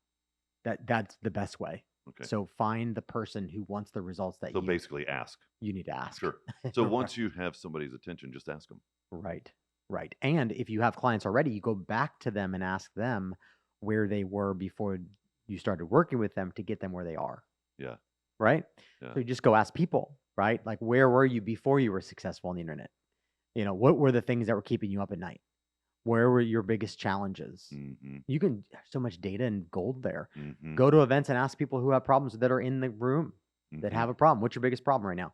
[SPEAKER 1] that's the best way.
[SPEAKER 2] Okay.
[SPEAKER 1] So find the person who wants the results that
[SPEAKER 2] So basically, ask.
[SPEAKER 1] you need to ask.
[SPEAKER 2] Sure. So
[SPEAKER 1] Right.
[SPEAKER 2] once you have somebody's attention, just ask them.
[SPEAKER 1] Right. Right. And if you have clients already, you go back to them and ask them where they were before you started working with them to get them where they are.
[SPEAKER 2] Yeah.
[SPEAKER 1] Right.
[SPEAKER 2] Yeah.
[SPEAKER 1] So you just go ask people, right? Like, where were you before you were successful on the internet? What were the things that were keeping you up at night? Where were your biggest challenges?
[SPEAKER 2] Hmm.
[SPEAKER 1] You can so much data and gold there.
[SPEAKER 2] Hmm.
[SPEAKER 1] Go to events and ask people who have problems that are in the room that
[SPEAKER 2] Hmm.
[SPEAKER 1] have a problem. What's your biggest problem right now?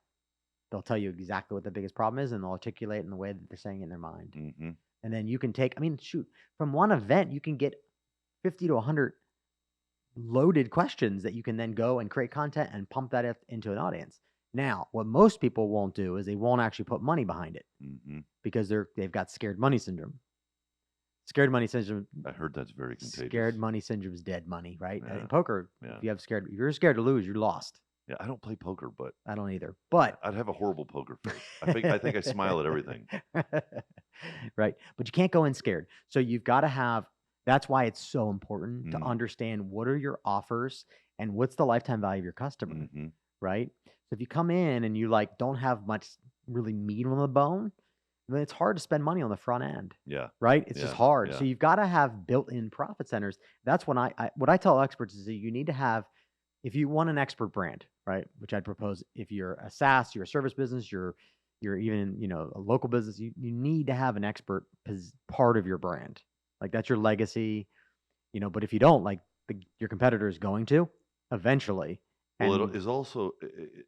[SPEAKER 1] They'll tell you exactly what the biggest problem is, and they'll articulate it in the way that they're saying it in their mind.
[SPEAKER 2] Hmm.
[SPEAKER 1] And then you can take, I mean, shoot, from one event, you can get 50 to 100 loaded questions that you can then go and create content and pump that into an audience. Now, what most people won't do is they won't actually put money behind it
[SPEAKER 2] Hmm.
[SPEAKER 1] because they've got scared money syndrome. Scared money syndrome.
[SPEAKER 2] I heard that's very
[SPEAKER 1] Scared
[SPEAKER 2] contagious.
[SPEAKER 1] money syndrome is dead money, right?
[SPEAKER 2] Yeah.
[SPEAKER 1] In poker,
[SPEAKER 2] Yeah.
[SPEAKER 1] if you're scared to lose, you're lost.
[SPEAKER 2] Yeah. I don't play poker, but
[SPEAKER 1] I don't either. But
[SPEAKER 2] I'd have a horrible poker face. I think I smile at everything.
[SPEAKER 1] right. But you can't go in scared. So you've got to have, that's why it's so important to
[SPEAKER 2] Mm.
[SPEAKER 1] understand what are your offers and what's the lifetime value of your customer,
[SPEAKER 2] Hmm.
[SPEAKER 1] right? So if you come in and you like don't have much really meat on the bone, then it's hard to spend money on the front end,
[SPEAKER 2] Yeah.
[SPEAKER 1] right? It's just hard.
[SPEAKER 2] Yeah.
[SPEAKER 1] So you've got to have built-in profit centers. That's when what I tell experts is that you need to have, if you want an expert brand, right? Which I'd propose if you're a SaaS, you're a service business, you're even, a local business, you need to have an expert part of your brand. Like that's your legacy, but if you don't, like your competitor is going to eventually.
[SPEAKER 2] Well,
[SPEAKER 1] And
[SPEAKER 2] it is also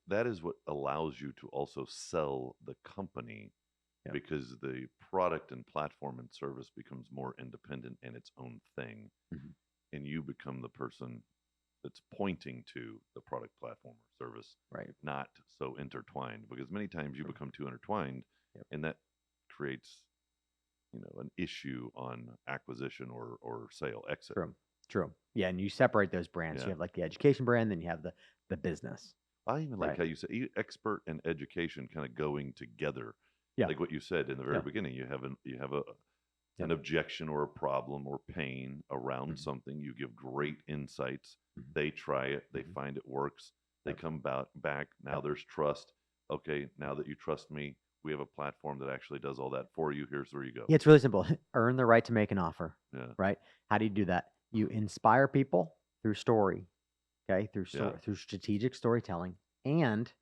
[SPEAKER 2] that is what allows you to also sell the company
[SPEAKER 1] yeah,
[SPEAKER 2] because the product and platform and service becomes more independent and its own thing,
[SPEAKER 1] mhm,
[SPEAKER 2] and you become the person that's pointing to the product, platform, or service,
[SPEAKER 1] right.
[SPEAKER 2] not so intertwined. Because many times you
[SPEAKER 1] True.
[SPEAKER 2] become too intertwined,
[SPEAKER 1] Yep.
[SPEAKER 2] and that creates an issue on acquisition or sale exit.
[SPEAKER 1] True. True. Yeah, and you separate those brands. You
[SPEAKER 2] Yeah.
[SPEAKER 1] have like the education brand, then you have the business.
[SPEAKER 2] I even like
[SPEAKER 1] Right.
[SPEAKER 2] how you say expert and education kind of going together.
[SPEAKER 1] Yeah.
[SPEAKER 2] Like what you said in the very
[SPEAKER 1] Yeah.
[SPEAKER 2] beginning, you have an
[SPEAKER 1] Yep.
[SPEAKER 2] objection or a problem or pain around
[SPEAKER 1] Mhm.
[SPEAKER 2] something. You give great insights.
[SPEAKER 1] Mhm.
[SPEAKER 2] They try it. They
[SPEAKER 1] Mhm.
[SPEAKER 2] find it works. They
[SPEAKER 1] Yep.
[SPEAKER 2] come about back. Now
[SPEAKER 1] Yep.
[SPEAKER 2] there's trust. Okay, now that you trust me, we have a platform that actually does all that for you. Here's where you go.
[SPEAKER 1] Yeah, it's really simple. Earn the right to make an offer.
[SPEAKER 2] Yeah.
[SPEAKER 1] Right? How do you do that? You inspire people through story, okay?
[SPEAKER 2] Yeah.
[SPEAKER 1] Through strategic storytelling. And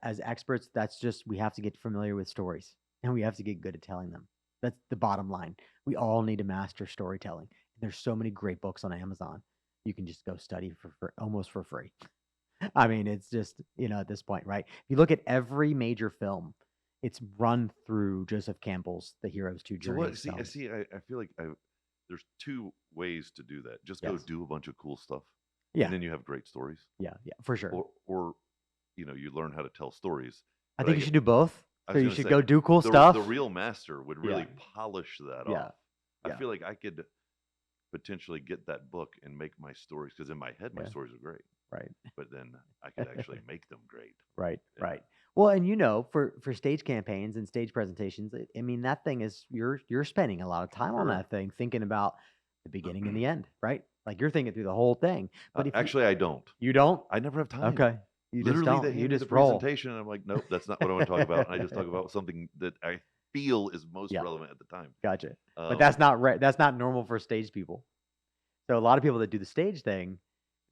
[SPEAKER 1] as experts, that's just we have to get familiar with stories and we have to get good at telling them. That's the bottom line. We all need to master storytelling. There's so many great books on Amazon. You can just go study for almost for free. I mean, it's just, at this point, right? If you look at every major film, it's run through Joseph Campbell's The Hero's Two
[SPEAKER 2] So what?
[SPEAKER 1] Journeys
[SPEAKER 2] See, I
[SPEAKER 1] films.
[SPEAKER 2] see. I feel like there's two ways to do that. Just go
[SPEAKER 1] Yes.
[SPEAKER 2] do a bunch of cool stuff, and
[SPEAKER 1] Yeah.
[SPEAKER 2] then you have great stories.
[SPEAKER 1] Yeah. Yeah. For sure.
[SPEAKER 2] Or you learn how to tell stories.
[SPEAKER 1] I
[SPEAKER 2] But
[SPEAKER 1] think you should do both.
[SPEAKER 2] I
[SPEAKER 1] So
[SPEAKER 2] was
[SPEAKER 1] you
[SPEAKER 2] gonna
[SPEAKER 1] should
[SPEAKER 2] say
[SPEAKER 1] go do cool
[SPEAKER 2] the
[SPEAKER 1] stuff.
[SPEAKER 2] real master would
[SPEAKER 1] Yeah.
[SPEAKER 2] really polish that
[SPEAKER 1] Yeah.
[SPEAKER 2] off. I
[SPEAKER 1] Yeah.
[SPEAKER 2] feel like I could potentially get that book and make my stories, because in my head my
[SPEAKER 1] Yeah.
[SPEAKER 2] stories are great,
[SPEAKER 1] Right.
[SPEAKER 2] but then I could actually make them great.
[SPEAKER 1] Right.
[SPEAKER 2] Yeah.
[SPEAKER 1] Right. Well, and for stage campaigns and stage presentations, I mean, that thing is you're spending a lot of time on
[SPEAKER 2] Sure.
[SPEAKER 1] that thing, thinking about the beginning and the end, right? Like you're thinking through the whole thing. But if
[SPEAKER 2] Actually, I don't.
[SPEAKER 1] you don't,
[SPEAKER 2] I never have time.
[SPEAKER 1] okay, you just
[SPEAKER 2] Literally,
[SPEAKER 1] don't.
[SPEAKER 2] they
[SPEAKER 1] You
[SPEAKER 2] hand me the
[SPEAKER 1] just roll.
[SPEAKER 2] presentation, and I'm like, nope, that's not what I want to talk about. And I just talk about something that I feel is most
[SPEAKER 1] Yeah.
[SPEAKER 2] relevant at the time.
[SPEAKER 1] Gotcha. But that's not that's not normal for stage people. So a lot of people that do the stage thing,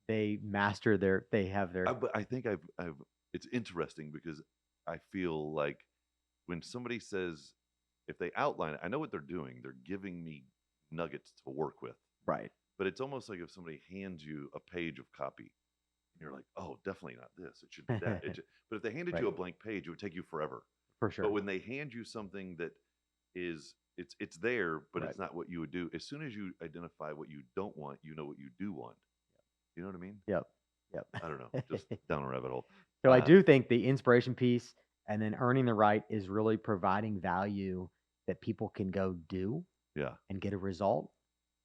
[SPEAKER 1] they master they have their
[SPEAKER 2] But I think I've. It's interesting because I feel like when somebody says, if they outline it, I know what they're doing. They're giving me nuggets to work with.
[SPEAKER 1] right.
[SPEAKER 2] But it's almost like if somebody hands you a page of copy, and you're like, oh, definitely not this. It should be that. But if they handed you a
[SPEAKER 1] Right.
[SPEAKER 2] blank page, it would take you forever.
[SPEAKER 1] For sure.
[SPEAKER 2] But when they hand you something that is it's there, but
[SPEAKER 1] Right.
[SPEAKER 2] it's not what you would do. As soon as you identify what you don't want, you know what you do want. You know what I mean?
[SPEAKER 1] Yep. Yep.
[SPEAKER 2] I don't know. Just down a rabbit hole.
[SPEAKER 1] So I do think the inspiration piece and then earning the right is really providing value that people can go do
[SPEAKER 2] Yeah.
[SPEAKER 1] and get a result,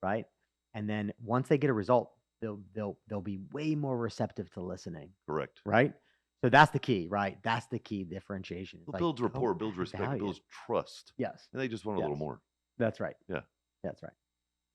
[SPEAKER 1] right? And then once they get a result, they'll be way more receptive to listening,
[SPEAKER 2] Correct.
[SPEAKER 1] right? So that's the key, right? That's the key differentiation.
[SPEAKER 2] Well,
[SPEAKER 1] Like,
[SPEAKER 2] builds
[SPEAKER 1] go
[SPEAKER 2] rapport, builds
[SPEAKER 1] add
[SPEAKER 2] respect,
[SPEAKER 1] value.
[SPEAKER 2] builds trust,
[SPEAKER 1] Yes,
[SPEAKER 2] and they just want a little
[SPEAKER 1] yes,
[SPEAKER 2] more.
[SPEAKER 1] that's right.
[SPEAKER 2] Yeah.
[SPEAKER 1] That's right.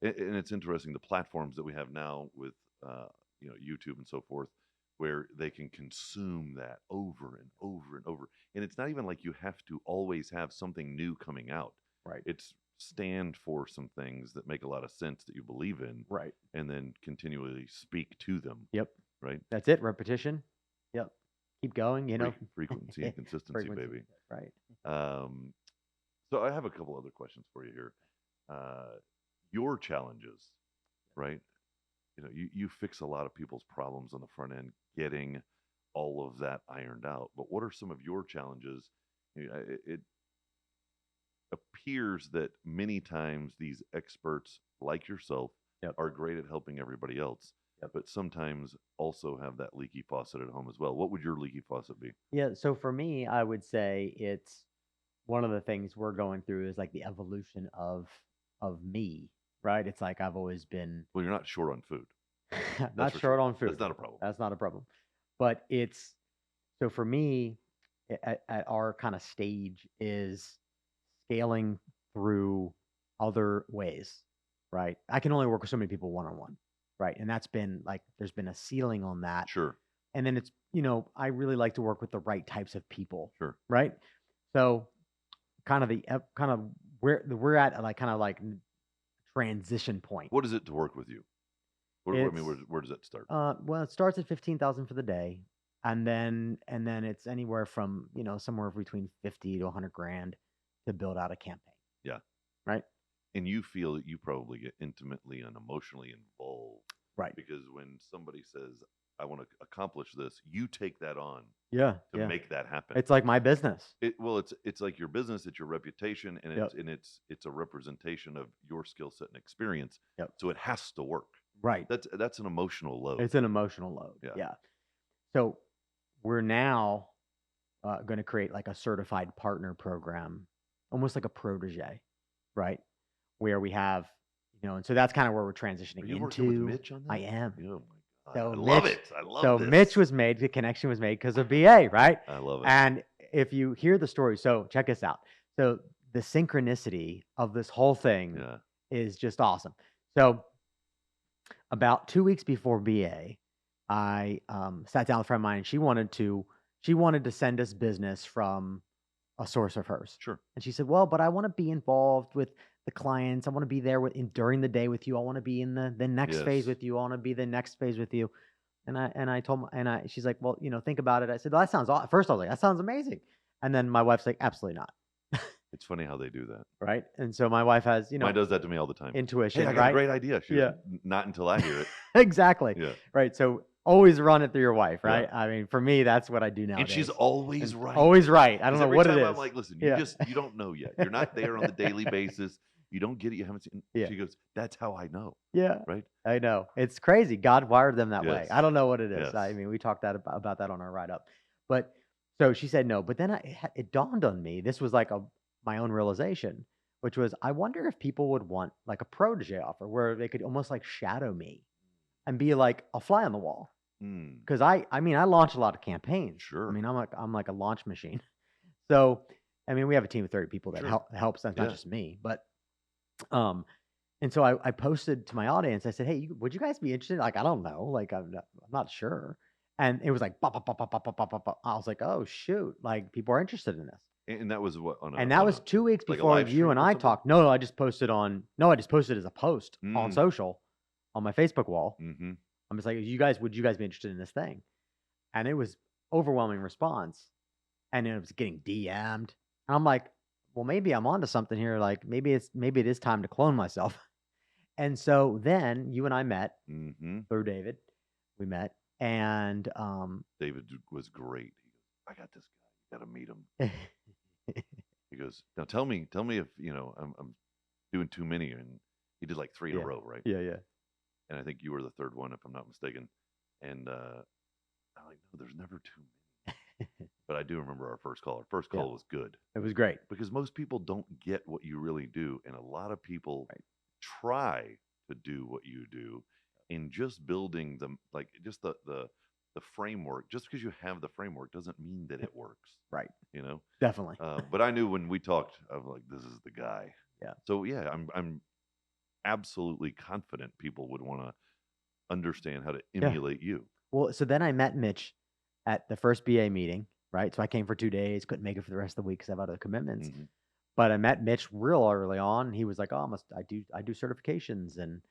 [SPEAKER 2] And it's interesting, the platforms that we have now with YouTube and so forth, where they can consume that over and over and over. And it's not even like you have to always have something new coming out.
[SPEAKER 1] Right.
[SPEAKER 2] It's stand for some things that make a lot of sense that you believe in,
[SPEAKER 1] Right.
[SPEAKER 2] and then continually speak to them.
[SPEAKER 1] Yep.
[SPEAKER 2] Right.
[SPEAKER 1] That's it. Repetition. Yep. Keep going,
[SPEAKER 2] Frequency and consistency,
[SPEAKER 1] Frequency.
[SPEAKER 2] baby.
[SPEAKER 1] Right.
[SPEAKER 2] So I have a couple other questions for you here. Your challenges, right? You fix a lot of people's problems on the front end, getting all of that ironed out. But what are some of your challenges? It appears that many times these experts like yourself
[SPEAKER 1] Yep.
[SPEAKER 2] are great at helping everybody else,
[SPEAKER 1] Yep.
[SPEAKER 2] but sometimes also have that leaky faucet at home as well. What would your leaky faucet be?
[SPEAKER 1] Yeah. So for me, I would say it's one of the things we're going through is like the evolution of me, right? It's like I've always been
[SPEAKER 2] Well, you're not short on food.
[SPEAKER 1] not
[SPEAKER 2] That's for
[SPEAKER 1] short
[SPEAKER 2] sure.
[SPEAKER 1] on food.
[SPEAKER 2] That's not a problem.
[SPEAKER 1] That's not a problem. But it's so for me at our kind of stage is scaling through other ways, right? I can only work with so many people one on one, right? And that's been like there's been a ceiling on that.
[SPEAKER 2] Sure.
[SPEAKER 1] And then it's, I really like to work with the right types of people,
[SPEAKER 2] Sure.
[SPEAKER 1] right? So kind of where we're at like kind of like transition point.
[SPEAKER 2] What is it to work with you? I mean, where does that start?
[SPEAKER 1] Well, it starts at 15,000 for the day, and then it's anywhere from somewhere between 50 to 100 grand to build out a campaign.
[SPEAKER 2] Yeah.
[SPEAKER 1] Right.
[SPEAKER 2] And you feel that you probably get intimately and emotionally involved,
[SPEAKER 1] Right?
[SPEAKER 2] because when somebody says, "I want to accomplish this," you take that on
[SPEAKER 1] Yeah.
[SPEAKER 2] to
[SPEAKER 1] Yeah.
[SPEAKER 2] make that happen.
[SPEAKER 1] It's like my business.
[SPEAKER 2] It's like your business, it's your reputation, and
[SPEAKER 1] Yep.
[SPEAKER 2] it's a representation of your skill set and experience.
[SPEAKER 1] Yep.
[SPEAKER 2] So it has to work.
[SPEAKER 1] Right.
[SPEAKER 2] That's an emotional load.
[SPEAKER 1] It's an emotional load.
[SPEAKER 2] Yeah.
[SPEAKER 1] Yeah. So we're now going to create like a certified partner program, almost like a protege, right? Where we have, and so that's kind of where we're transitioning
[SPEAKER 2] Are you
[SPEAKER 1] into.
[SPEAKER 2] working with Mitch on that?
[SPEAKER 1] I am.
[SPEAKER 2] Oh my God.
[SPEAKER 1] So
[SPEAKER 2] I love
[SPEAKER 1] Mitch-
[SPEAKER 2] it. I love
[SPEAKER 1] So
[SPEAKER 2] this.
[SPEAKER 1] Mitch was made, the connection was made because of BA, right?
[SPEAKER 2] I love it.
[SPEAKER 1] And if you hear the story, so check this out. So the synchronicity of this whole thing
[SPEAKER 2] Yeah.
[SPEAKER 1] is just awesome. So about 2 weeks before BA, I sat down with a friend of mine, and she wanted to send us business from a source of hers.
[SPEAKER 2] Sure.
[SPEAKER 1] And she said, "Well, but I want to be involved with the clients. I want to be there during the day with you. I want to be in the next phase
[SPEAKER 2] Yes.
[SPEAKER 1] with you. I want to be the she's like, "Well, think about it." I said, "Well, that sounds aw-" First I was like, "That sounds amazing." And then my wife's like, "Absolutely not."
[SPEAKER 2] It's funny how they do that.
[SPEAKER 1] Right? And so my wife has,
[SPEAKER 2] Mine does that to me all the time.
[SPEAKER 1] intuition,
[SPEAKER 2] Hey, I got
[SPEAKER 1] right?
[SPEAKER 2] a great idea. She
[SPEAKER 1] Yeah.
[SPEAKER 2] goes, not until I hear it.
[SPEAKER 1] Exactly.
[SPEAKER 2] Yeah.
[SPEAKER 1] Right. So always run it through your wife,
[SPEAKER 2] Yeah.
[SPEAKER 1] right? I mean, for me, that's what I do
[SPEAKER 2] And she's
[SPEAKER 1] nowadays.
[SPEAKER 2] always
[SPEAKER 1] And
[SPEAKER 2] right.
[SPEAKER 1] always right. I don't
[SPEAKER 2] Because
[SPEAKER 1] know
[SPEAKER 2] every
[SPEAKER 1] what it
[SPEAKER 2] time I'm
[SPEAKER 1] is.
[SPEAKER 2] like, "Listen,
[SPEAKER 1] Yeah.
[SPEAKER 2] you don't know yet. You're not there on the daily basis. You don't get it. You haven't seen."
[SPEAKER 1] Yeah.
[SPEAKER 2] She goes, "That's how I know."
[SPEAKER 1] Yeah.
[SPEAKER 2] Right?
[SPEAKER 1] I know. It's crazy. God wired them that way. I
[SPEAKER 2] Yes.
[SPEAKER 1] don't know what it is. I
[SPEAKER 2] Yes.
[SPEAKER 1] mean, we talked about that on our write up. But so she said no. But then it dawned on me. This was like my own realization, which was I wonder if people would want like a protege offer where they could almost like shadow me and be like a fly on the wall.
[SPEAKER 2] Mm,
[SPEAKER 1] Because I mean, I launch a lot of campaigns. I
[SPEAKER 2] sure.
[SPEAKER 1] mean, I'm like a launch machine. So, I mean, we have a team of 30 people that
[SPEAKER 2] Sure.
[SPEAKER 1] helps. That's not
[SPEAKER 2] Yeah.
[SPEAKER 1] just me, but um, and so I posted to my audience. I said, "Hey, would you guys be interested?" Like, I don't know. Like, I'm not sure. And it was like, bop, bop, bop, bop, bop, bop, bop, bop, bop. I was like, "Oh shoot! Like, people are interested in this."
[SPEAKER 2] And that was what
[SPEAKER 1] And that was 2 weeks
[SPEAKER 2] like a
[SPEAKER 1] before
[SPEAKER 2] live
[SPEAKER 1] you and
[SPEAKER 2] stream or
[SPEAKER 1] I
[SPEAKER 2] something?
[SPEAKER 1] talked. No, I just posted on. No, I just posted as a post on
[SPEAKER 2] Mm.
[SPEAKER 1] social, on my Facebook wall.
[SPEAKER 2] Mhm.
[SPEAKER 1] I'm just like, would you guys be interested in this thing?" And it was overwhelming response, and it was getting DM'd, and I'm like, "Well, maybe I'm onto something here, like, maybe it is time to clone myself." And so then you and I met
[SPEAKER 2] Mhm.
[SPEAKER 1] through David. We met, and,
[SPEAKER 2] David was great. He goes, "I got this guy. You gotta meet him." He goes, "Now tell me if, I'm doing too many." And he did like 3 in a
[SPEAKER 1] Yeah.
[SPEAKER 2] row, right?
[SPEAKER 1] Yeah, yeah.
[SPEAKER 2] And I think you were the 3rd one, if I'm not mistaken. And, I'm like, "No, there's never too many." But I do remember our first call. Our first
[SPEAKER 1] Yeah,
[SPEAKER 2] call was good
[SPEAKER 1] it was great.
[SPEAKER 2] because most people don't get what you really do, and a lot of people
[SPEAKER 1] Right.
[SPEAKER 2] try to do what you do, and just building them, like, just the framework. Just because you have the framework doesn't mean that it works,
[SPEAKER 1] Right.
[SPEAKER 2] you know?
[SPEAKER 1] Definitely.
[SPEAKER 2] But I knew when we talked, I was like, "This is the guy."
[SPEAKER 1] Yeah.
[SPEAKER 2] So, yeah, I'm absolutely confident people would wanna understand how to
[SPEAKER 1] Yeah.
[SPEAKER 2] emulate you.
[SPEAKER 1] Well, so then I met Mitch at the first BA meeting, right? So I came for 2 days, couldn't make it for the rest of the week because I have other commitments.
[SPEAKER 2] Mhm.
[SPEAKER 1] But I met Mitch real early on. He was like, "Oh, I do certifications," and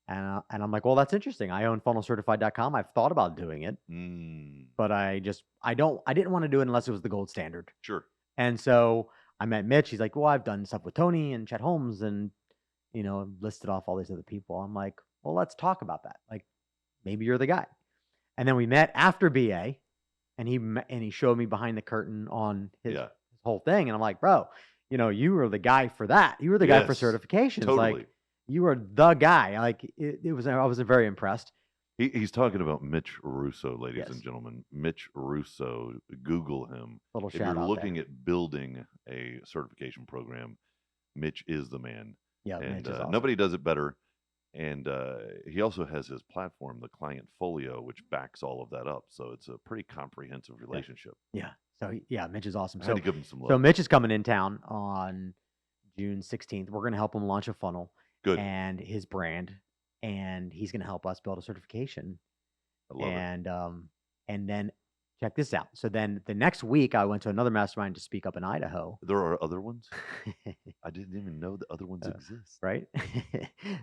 [SPEAKER 1] I'm like, "Well, that's interesting. I own funnelcertified.com. I've thought about doing it,
[SPEAKER 2] Mm.
[SPEAKER 1] but I didn't want to do it unless it was the gold standard."
[SPEAKER 2] Sure.
[SPEAKER 1] And so I met Mitch. He's like, "Well, I've done stuff with Tony and Chet Holmes and listed off all these other people." I'm like, "Well, let's talk about that. Like, maybe you're the guy." And then we met after BA, and he showed me behind the curtain on his
[SPEAKER 2] Yeah.
[SPEAKER 1] whole thing, and I'm like, "Bro, you were the guy for that. You were the guy for
[SPEAKER 2] Yes.
[SPEAKER 1] certifications.
[SPEAKER 2] Totally.
[SPEAKER 1] Like, you were the guy." Like, it was. I was very impressed.
[SPEAKER 2] He's talking about Mitch Russo, ladies and
[SPEAKER 1] Yes,
[SPEAKER 2] gentlemen. Mitch Russo, Google him.
[SPEAKER 1] little
[SPEAKER 2] If
[SPEAKER 1] shout
[SPEAKER 2] you're
[SPEAKER 1] out there.
[SPEAKER 2] looking at building a certification program, Mitch is the man,
[SPEAKER 1] Yeah,
[SPEAKER 2] and
[SPEAKER 1] Mitch is awesome.
[SPEAKER 2] nobody does it better. And he also has his platform, the Client Folio, which backs all of that up. So it's a pretty comprehensive
[SPEAKER 1] Yeah,
[SPEAKER 2] relationship.
[SPEAKER 1] yeah. So yeah, Mitch is awesome.
[SPEAKER 2] I had to
[SPEAKER 1] So
[SPEAKER 2] give him some
[SPEAKER 1] so
[SPEAKER 2] love.
[SPEAKER 1] Mitch is coming in town on June 16th. We're gonna help him launch a funnel
[SPEAKER 2] Good.
[SPEAKER 1] and his brand, and he's gonna help us build a certification.
[SPEAKER 2] I love it.
[SPEAKER 1] And then check this out. So then the next week, I went to another mastermind to speak up in Idaho.
[SPEAKER 2] There are other ones. I didn't even know that other ones
[SPEAKER 1] Uh,
[SPEAKER 2] exist.
[SPEAKER 1] right?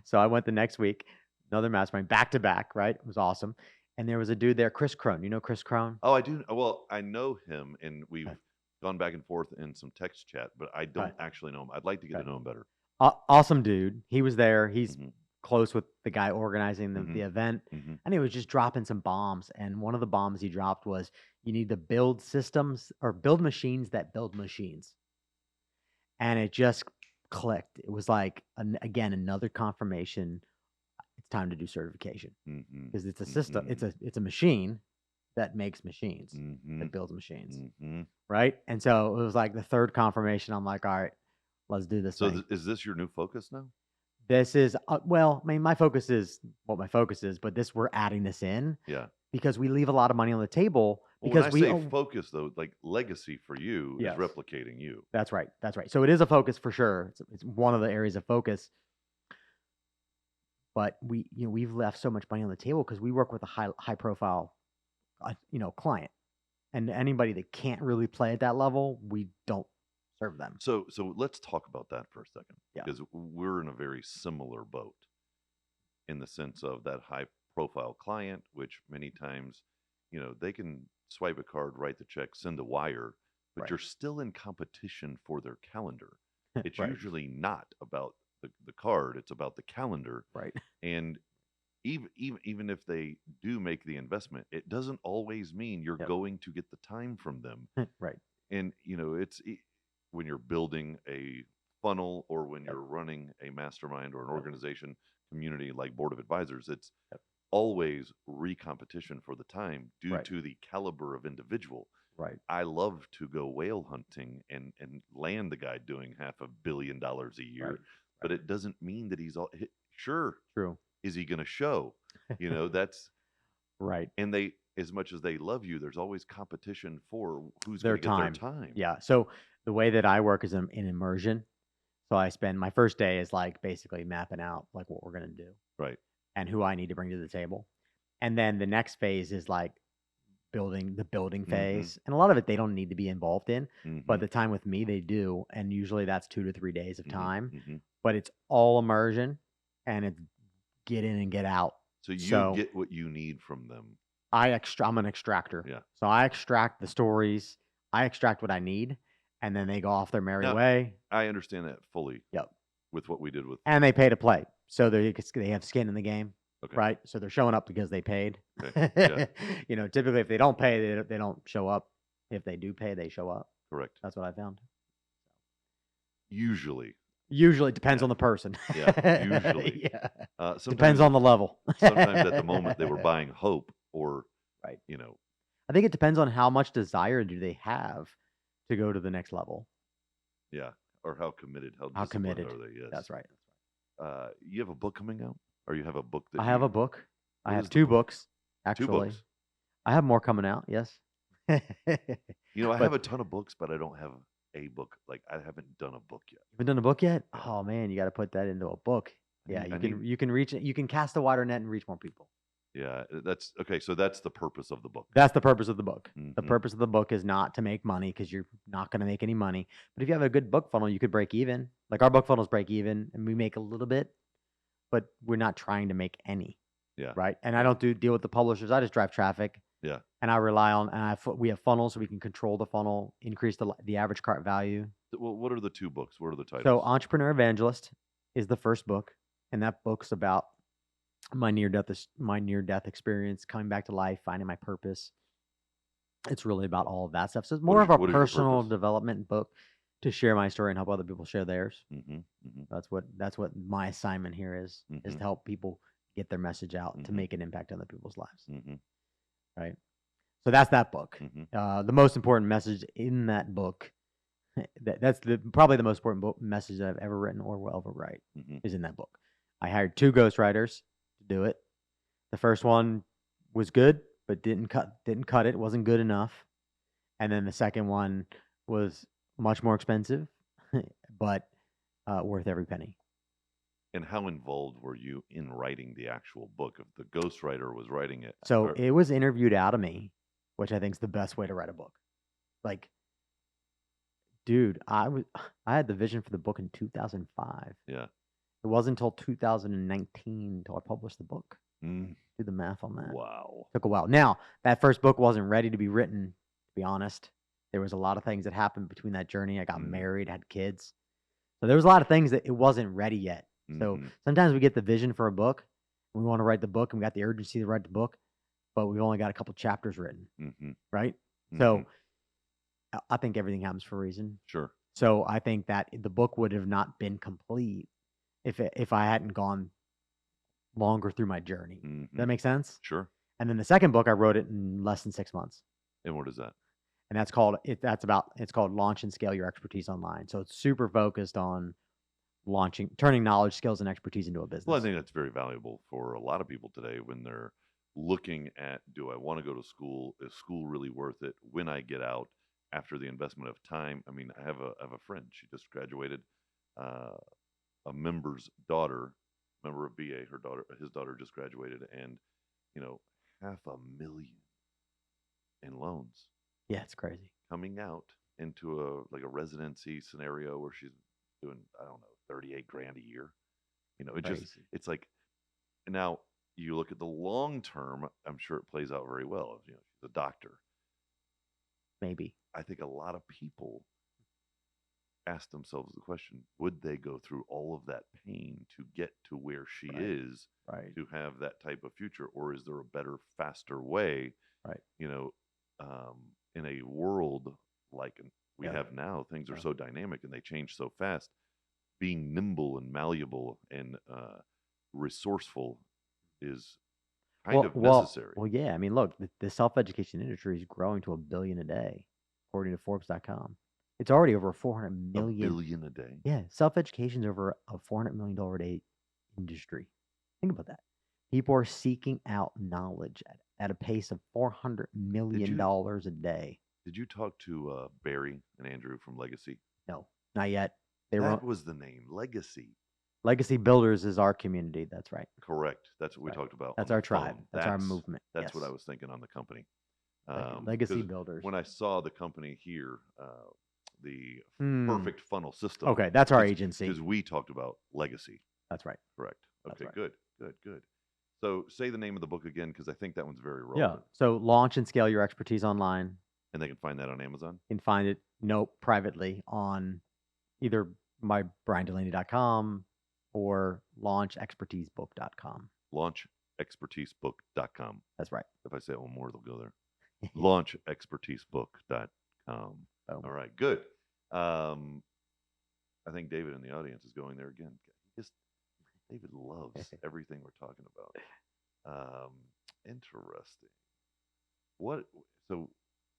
[SPEAKER 1] So I went the next week, another mastermind, back to back, right? It was awesome. And there was a dude there, Chris Crone. You know Chris Crone?
[SPEAKER 2] Oh, I do. Well, I know him, and we've
[SPEAKER 1] Okay.
[SPEAKER 2] gone back and forth in some text chat, but I
[SPEAKER 1] Right.
[SPEAKER 2] don't actually know him. I'd like to get to
[SPEAKER 1] Right.
[SPEAKER 2] know him better.
[SPEAKER 1] Awesome dude. He was there. He's
[SPEAKER 2] Mhm.
[SPEAKER 1] close with the guy organizing the
[SPEAKER 2] Mhm.
[SPEAKER 1] event.
[SPEAKER 2] Mhm.
[SPEAKER 1] And he was just dropping some bombs. And one of the bombs he dropped was you need to build systems or build machines that build machines. And it just clicked. It was like, again, another confirmation. It's time to do certification
[SPEAKER 2] Mhm.
[SPEAKER 1] because it's a system.
[SPEAKER 2] Mhm.
[SPEAKER 1] It's a machine that makes machines, that
[SPEAKER 2] Mhm.
[SPEAKER 1] builds machines,
[SPEAKER 2] Mhm.
[SPEAKER 1] right? And so it was like the third confirmation. I'm like, all right, let's do this
[SPEAKER 2] So
[SPEAKER 1] thing.
[SPEAKER 2] is this your new focus now?
[SPEAKER 1] This is well, I mean, my focus is what my focus is, but we're adding this in
[SPEAKER 2] Yeah.
[SPEAKER 1] because we leave a lot of money on the table
[SPEAKER 2] Well, when
[SPEAKER 1] because
[SPEAKER 2] I
[SPEAKER 1] we
[SPEAKER 2] say
[SPEAKER 1] own.
[SPEAKER 2] focus, though, like legacy for you is
[SPEAKER 1] Yes,
[SPEAKER 2] replicating you.
[SPEAKER 1] that's right, that's right. So it is a focus for sure. It's one of the areas of focus. But we've left so much money on the table because we work with a high profile, client, and anybody that can't really play at that level, we don't serve them.
[SPEAKER 2] So let's talk about that for a second,
[SPEAKER 1] Yeah,
[SPEAKER 2] because we're in a very similar boat in the sense of that high profile client, which many times, they can swipe a card, write the check, send a wire, but
[SPEAKER 1] right,
[SPEAKER 2] you're still in competition for their calendar. It's
[SPEAKER 1] right,
[SPEAKER 2] usually not about the card, it's about the calendar.
[SPEAKER 1] right.
[SPEAKER 2] And even if they do make the investment, it doesn't always mean you're
[SPEAKER 1] Yep.
[SPEAKER 2] going to get the time from them.
[SPEAKER 1] Right.
[SPEAKER 2] And when you're building a funnel or when
[SPEAKER 1] Yep.
[SPEAKER 2] you're running a mastermind or an
[SPEAKER 1] Yep.
[SPEAKER 2] organization community like board of advisors, it's
[SPEAKER 1] Yep.
[SPEAKER 2] always recompetition for the time due
[SPEAKER 1] Right.
[SPEAKER 2] to the caliber of individual.
[SPEAKER 1] Right.
[SPEAKER 2] I love to go whale hunting and land the guy doing $500 million a
[SPEAKER 1] Right.
[SPEAKER 2] year, but
[SPEAKER 1] Right.
[SPEAKER 2] it doesn't mean that he's all sure.
[SPEAKER 1] True.
[SPEAKER 2] Is he going to show? That's
[SPEAKER 1] Right.
[SPEAKER 2] and they as much as they love you, there's always competition for who's going
[SPEAKER 1] Their
[SPEAKER 2] to get their
[SPEAKER 1] time.
[SPEAKER 2] time.
[SPEAKER 1] Yeah. So the way that I work is in immersion. So I spend my first day is like basically mapping out like what we're gonna do
[SPEAKER 2] Right.
[SPEAKER 1] and who I need to bring to the table. And then the next phase is like building
[SPEAKER 2] Mm-hmm.
[SPEAKER 1] phase. And a lot of it they don't need to be involved in,
[SPEAKER 2] Mm-hmm.
[SPEAKER 1] but the time with me they do. And usually that's 2 to 3 days of
[SPEAKER 2] Mm-hmm.
[SPEAKER 1] time.
[SPEAKER 2] Mm-hmm.
[SPEAKER 1] But it's all immersion and it's get in and get out.
[SPEAKER 2] So you
[SPEAKER 1] So
[SPEAKER 2] get what you need from them.
[SPEAKER 1] I'm an extractor.
[SPEAKER 2] Yeah.
[SPEAKER 1] So I extract the stories, I extract what I need, and then they go off their merry
[SPEAKER 2] Now,
[SPEAKER 1] way.
[SPEAKER 2] I understand that fully
[SPEAKER 1] Yep.
[SPEAKER 2] with what we did with.
[SPEAKER 1] And they pay to play. So they have skin in the game,
[SPEAKER 2] Okay.
[SPEAKER 1] right? So they're showing up because they paid.
[SPEAKER 2] Okay. Yeah.
[SPEAKER 1] Typically if they don't pay, they don't show up. If they do pay, they show up.
[SPEAKER 2] Correct.
[SPEAKER 1] That's what I found.
[SPEAKER 2] Usually.
[SPEAKER 1] Usually it depends
[SPEAKER 2] Yeah.
[SPEAKER 1] on the person.
[SPEAKER 2] Yeah. Usually.
[SPEAKER 1] Yeah. Depends
[SPEAKER 2] Sometimes
[SPEAKER 1] on the level.
[SPEAKER 2] sometimes at the moment they were buying hope or
[SPEAKER 1] Right.
[SPEAKER 2] you know
[SPEAKER 1] I think it depends on how much desire do they have to go to the next level.
[SPEAKER 2] yeah, or how committed, how
[SPEAKER 1] How
[SPEAKER 2] disciplined
[SPEAKER 1] committed.
[SPEAKER 2] are they? Yes.
[SPEAKER 1] That's right.
[SPEAKER 2] You have a book coming out, or you have a book that
[SPEAKER 1] I have
[SPEAKER 2] you?
[SPEAKER 1] a book. I
[SPEAKER 2] What
[SPEAKER 1] have
[SPEAKER 2] is the
[SPEAKER 1] two
[SPEAKER 2] book?
[SPEAKER 1] books,
[SPEAKER 2] 2
[SPEAKER 1] actually.
[SPEAKER 2] books.
[SPEAKER 1] I have more coming out, yes.
[SPEAKER 2] I have
[SPEAKER 1] But
[SPEAKER 2] a ton of books, but I don't have a book. Like I haven't done a book yet.
[SPEAKER 1] you haven't done a book yet?
[SPEAKER 2] Yeah.
[SPEAKER 1] Oh man, you got to put that into a book. Yeah,
[SPEAKER 2] I need.
[SPEAKER 1] you can reach it. You can cast a wider net and reach more people.
[SPEAKER 2] Yeah, that's okay. So that's the purpose of the book.
[SPEAKER 1] That's the purpose of the book. The
[SPEAKER 2] Mhm.
[SPEAKER 1] purpose of the book is not to make money because you're not going to make any money. But if you have a good book funnel, you could break even. Like our book funnels break even, and we make a little bit, but we're not trying to make any,
[SPEAKER 2] Yeah.
[SPEAKER 1] right? And I don't deal with the publishers. I just drive traffic.
[SPEAKER 2] Yeah.
[SPEAKER 1] And I rely on we have funnels so we can control the funnel, increase the average cart value.
[SPEAKER 2] Well, what are the 2 books? What are the
[SPEAKER 1] So
[SPEAKER 2] titles?
[SPEAKER 1] Entrepreneur Evangelist is the first book, and that book's about my near death experience, coming back to life, finding my purpose. It's really about all of that stuff. So it's more of a
[SPEAKER 2] What is your
[SPEAKER 1] personal
[SPEAKER 2] purpose?
[SPEAKER 1] development book to share my story and help other people share theirs.
[SPEAKER 2] Mm-hmm. Mm-hmm.
[SPEAKER 1] That's what my assignment here is
[SPEAKER 2] Mhm.
[SPEAKER 1] to help people get their message out to
[SPEAKER 2] Mhm.
[SPEAKER 1] make an impact on other people's lives.
[SPEAKER 2] Mm-hmm.
[SPEAKER 1] Right. So that's that book.
[SPEAKER 2] Mm-hmm.
[SPEAKER 1] The most important message in that book, that's probably the most important message that I've ever written or will ever write,
[SPEAKER 2] Mm-hmm.
[SPEAKER 1] is in that book. I hired 2 ghostwriters to do it. The first one was good, but didn't cut it. It wasn't good enough. And then the second one was much more expensive, but worth every penny.
[SPEAKER 2] And how involved were you in writing the actual book? If the ghostwriter was writing it,
[SPEAKER 1] So it was interviewed out of me, which I think is the best way to write a book. Like, dude, I had the vision for the book in 2005.
[SPEAKER 2] yeah.
[SPEAKER 1] It wasn't until 2019 until I published the book.
[SPEAKER 2] Mm.
[SPEAKER 1] Do the math on that.
[SPEAKER 2] Wow.
[SPEAKER 1] Took a while. Now, that first book wasn't ready to be written, to be honest. There was a lot of things that happened between that journey. I got married, had kids. So there was a lot of things that it wasn't ready yet. So sometimes we get the vision for a book. We want to write the book and we got the urgency to write the book, but we've only got a couple chapters written. Right? So I think everything happens for a reason.
[SPEAKER 2] Sure.
[SPEAKER 1] So I think that the book would have not been complete if I hadn't gone longer through my journey. Does that make sense?
[SPEAKER 2] Sure.
[SPEAKER 1] And then the second book, I wrote it in less than 6 months.
[SPEAKER 2] And what is that?
[SPEAKER 1] And it's called Launch and Scale Your Expertise Online. So it's super focused on turning knowledge, skills, and expertise into a business.
[SPEAKER 2] Well, I think that's very valuable for a lot of people today when they're looking at, do I want to go to school? Is school really worth it when I get out after the investment of time? I mean, I have a friend. She just graduated, a member's daughter, member of BA, his daughter just graduated, and $500,000 in loans.
[SPEAKER 1] Yeah, it's crazy.
[SPEAKER 2] Coming out into a residency scenario where she's doing, I don't know, 38 grand a year. It's like, now you look at the long term, I'm sure it plays out very well. She's a doctor.
[SPEAKER 1] Maybe.
[SPEAKER 2] I think a lot of people ask themselves the question, would they go through all of that pain to get to where she
[SPEAKER 1] Right.
[SPEAKER 2] is
[SPEAKER 1] Right.
[SPEAKER 2] to have that type of future? Or is there a better, faster way,
[SPEAKER 1] Right.
[SPEAKER 2] you know, um, in a world like we
[SPEAKER 1] Yeah.
[SPEAKER 2] have now, things are
[SPEAKER 1] Yeah.
[SPEAKER 2] so dynamic and they change so fast. Being nimble and malleable and resourceful is kind
[SPEAKER 1] Well,
[SPEAKER 2] of
[SPEAKER 1] well,
[SPEAKER 2] necessary.
[SPEAKER 1] well, yeah. I mean, look, the self-education industry is growing to 1 billion a day, according to Forbes.com. It's already over 400
[SPEAKER 2] A
[SPEAKER 1] million.
[SPEAKER 2] billion a day.
[SPEAKER 1] Yeah, self-education is over a $400 million a day industry. Think about that. People are seeking out knowledge at a pace of $400
[SPEAKER 2] Did
[SPEAKER 1] million
[SPEAKER 2] you
[SPEAKER 1] a day.
[SPEAKER 2] did you talk to Barry and Andrew from Legacy?
[SPEAKER 1] No, not yet. They were
[SPEAKER 2] That was the name, Legacy.
[SPEAKER 1] Legacy Builders is our community. That's right.
[SPEAKER 2] Correct. That's what we
[SPEAKER 1] Right.
[SPEAKER 2] talked about on
[SPEAKER 1] That's
[SPEAKER 2] the
[SPEAKER 1] our tribe.
[SPEAKER 2] phone.
[SPEAKER 1] That's our movement.
[SPEAKER 2] That's what I
[SPEAKER 1] Yes.
[SPEAKER 2] was thinking on the company.
[SPEAKER 1] Legacy
[SPEAKER 2] Because
[SPEAKER 1] Builders.
[SPEAKER 2] when I saw the company here, the
[SPEAKER 1] Hmm.
[SPEAKER 2] perfect funnel system,
[SPEAKER 1] Okay, that's our
[SPEAKER 2] because
[SPEAKER 1] agency.
[SPEAKER 2] we talked about legacy.
[SPEAKER 1] That's right.
[SPEAKER 2] Correct.
[SPEAKER 1] That's
[SPEAKER 2] Okay.
[SPEAKER 1] right.
[SPEAKER 2] Good. Good. Good. So say the name of the book again, because I think that one's very
[SPEAKER 1] Yeah.
[SPEAKER 2] relevant,
[SPEAKER 1] So launch and scale your expertise online.
[SPEAKER 2] and they can find that on Amazon.
[SPEAKER 1] You can find it, privately on either my BryanDulaney.com or launchexpertisebook.com.
[SPEAKER 2] LaunchExpertiseBook.com.
[SPEAKER 1] That's right.
[SPEAKER 2] If I say it one more, they'll go there. LaunchExpertiseBook.com.
[SPEAKER 1] Boom.
[SPEAKER 2] All right, good. I think David in the audience is going there again. David loves everything we're talking about. Interesting. What? So,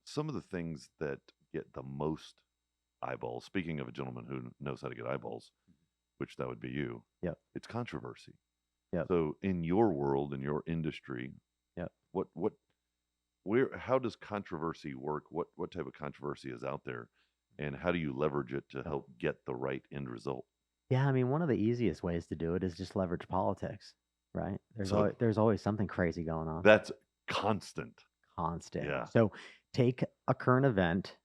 [SPEAKER 2] some of the things that get the most eyeballs. Speaking of a gentleman who knows how to get eyeballs, which that would be you.
[SPEAKER 1] Yep.
[SPEAKER 2] It's controversy.
[SPEAKER 1] Yep.
[SPEAKER 2] So, in your world, in your industry,
[SPEAKER 1] Yep.
[SPEAKER 2] how does controversy work? What type of controversy is out there, and how do you leverage it to
[SPEAKER 1] Yep.
[SPEAKER 2] help get the right end result?
[SPEAKER 1] Yeah, I mean, one of the easiest ways to do it is just leverage politics, right?
[SPEAKER 2] So
[SPEAKER 1] There's always something crazy going on.
[SPEAKER 2] that's constant.
[SPEAKER 1] Constant.
[SPEAKER 2] Yeah.
[SPEAKER 1] So take a current event,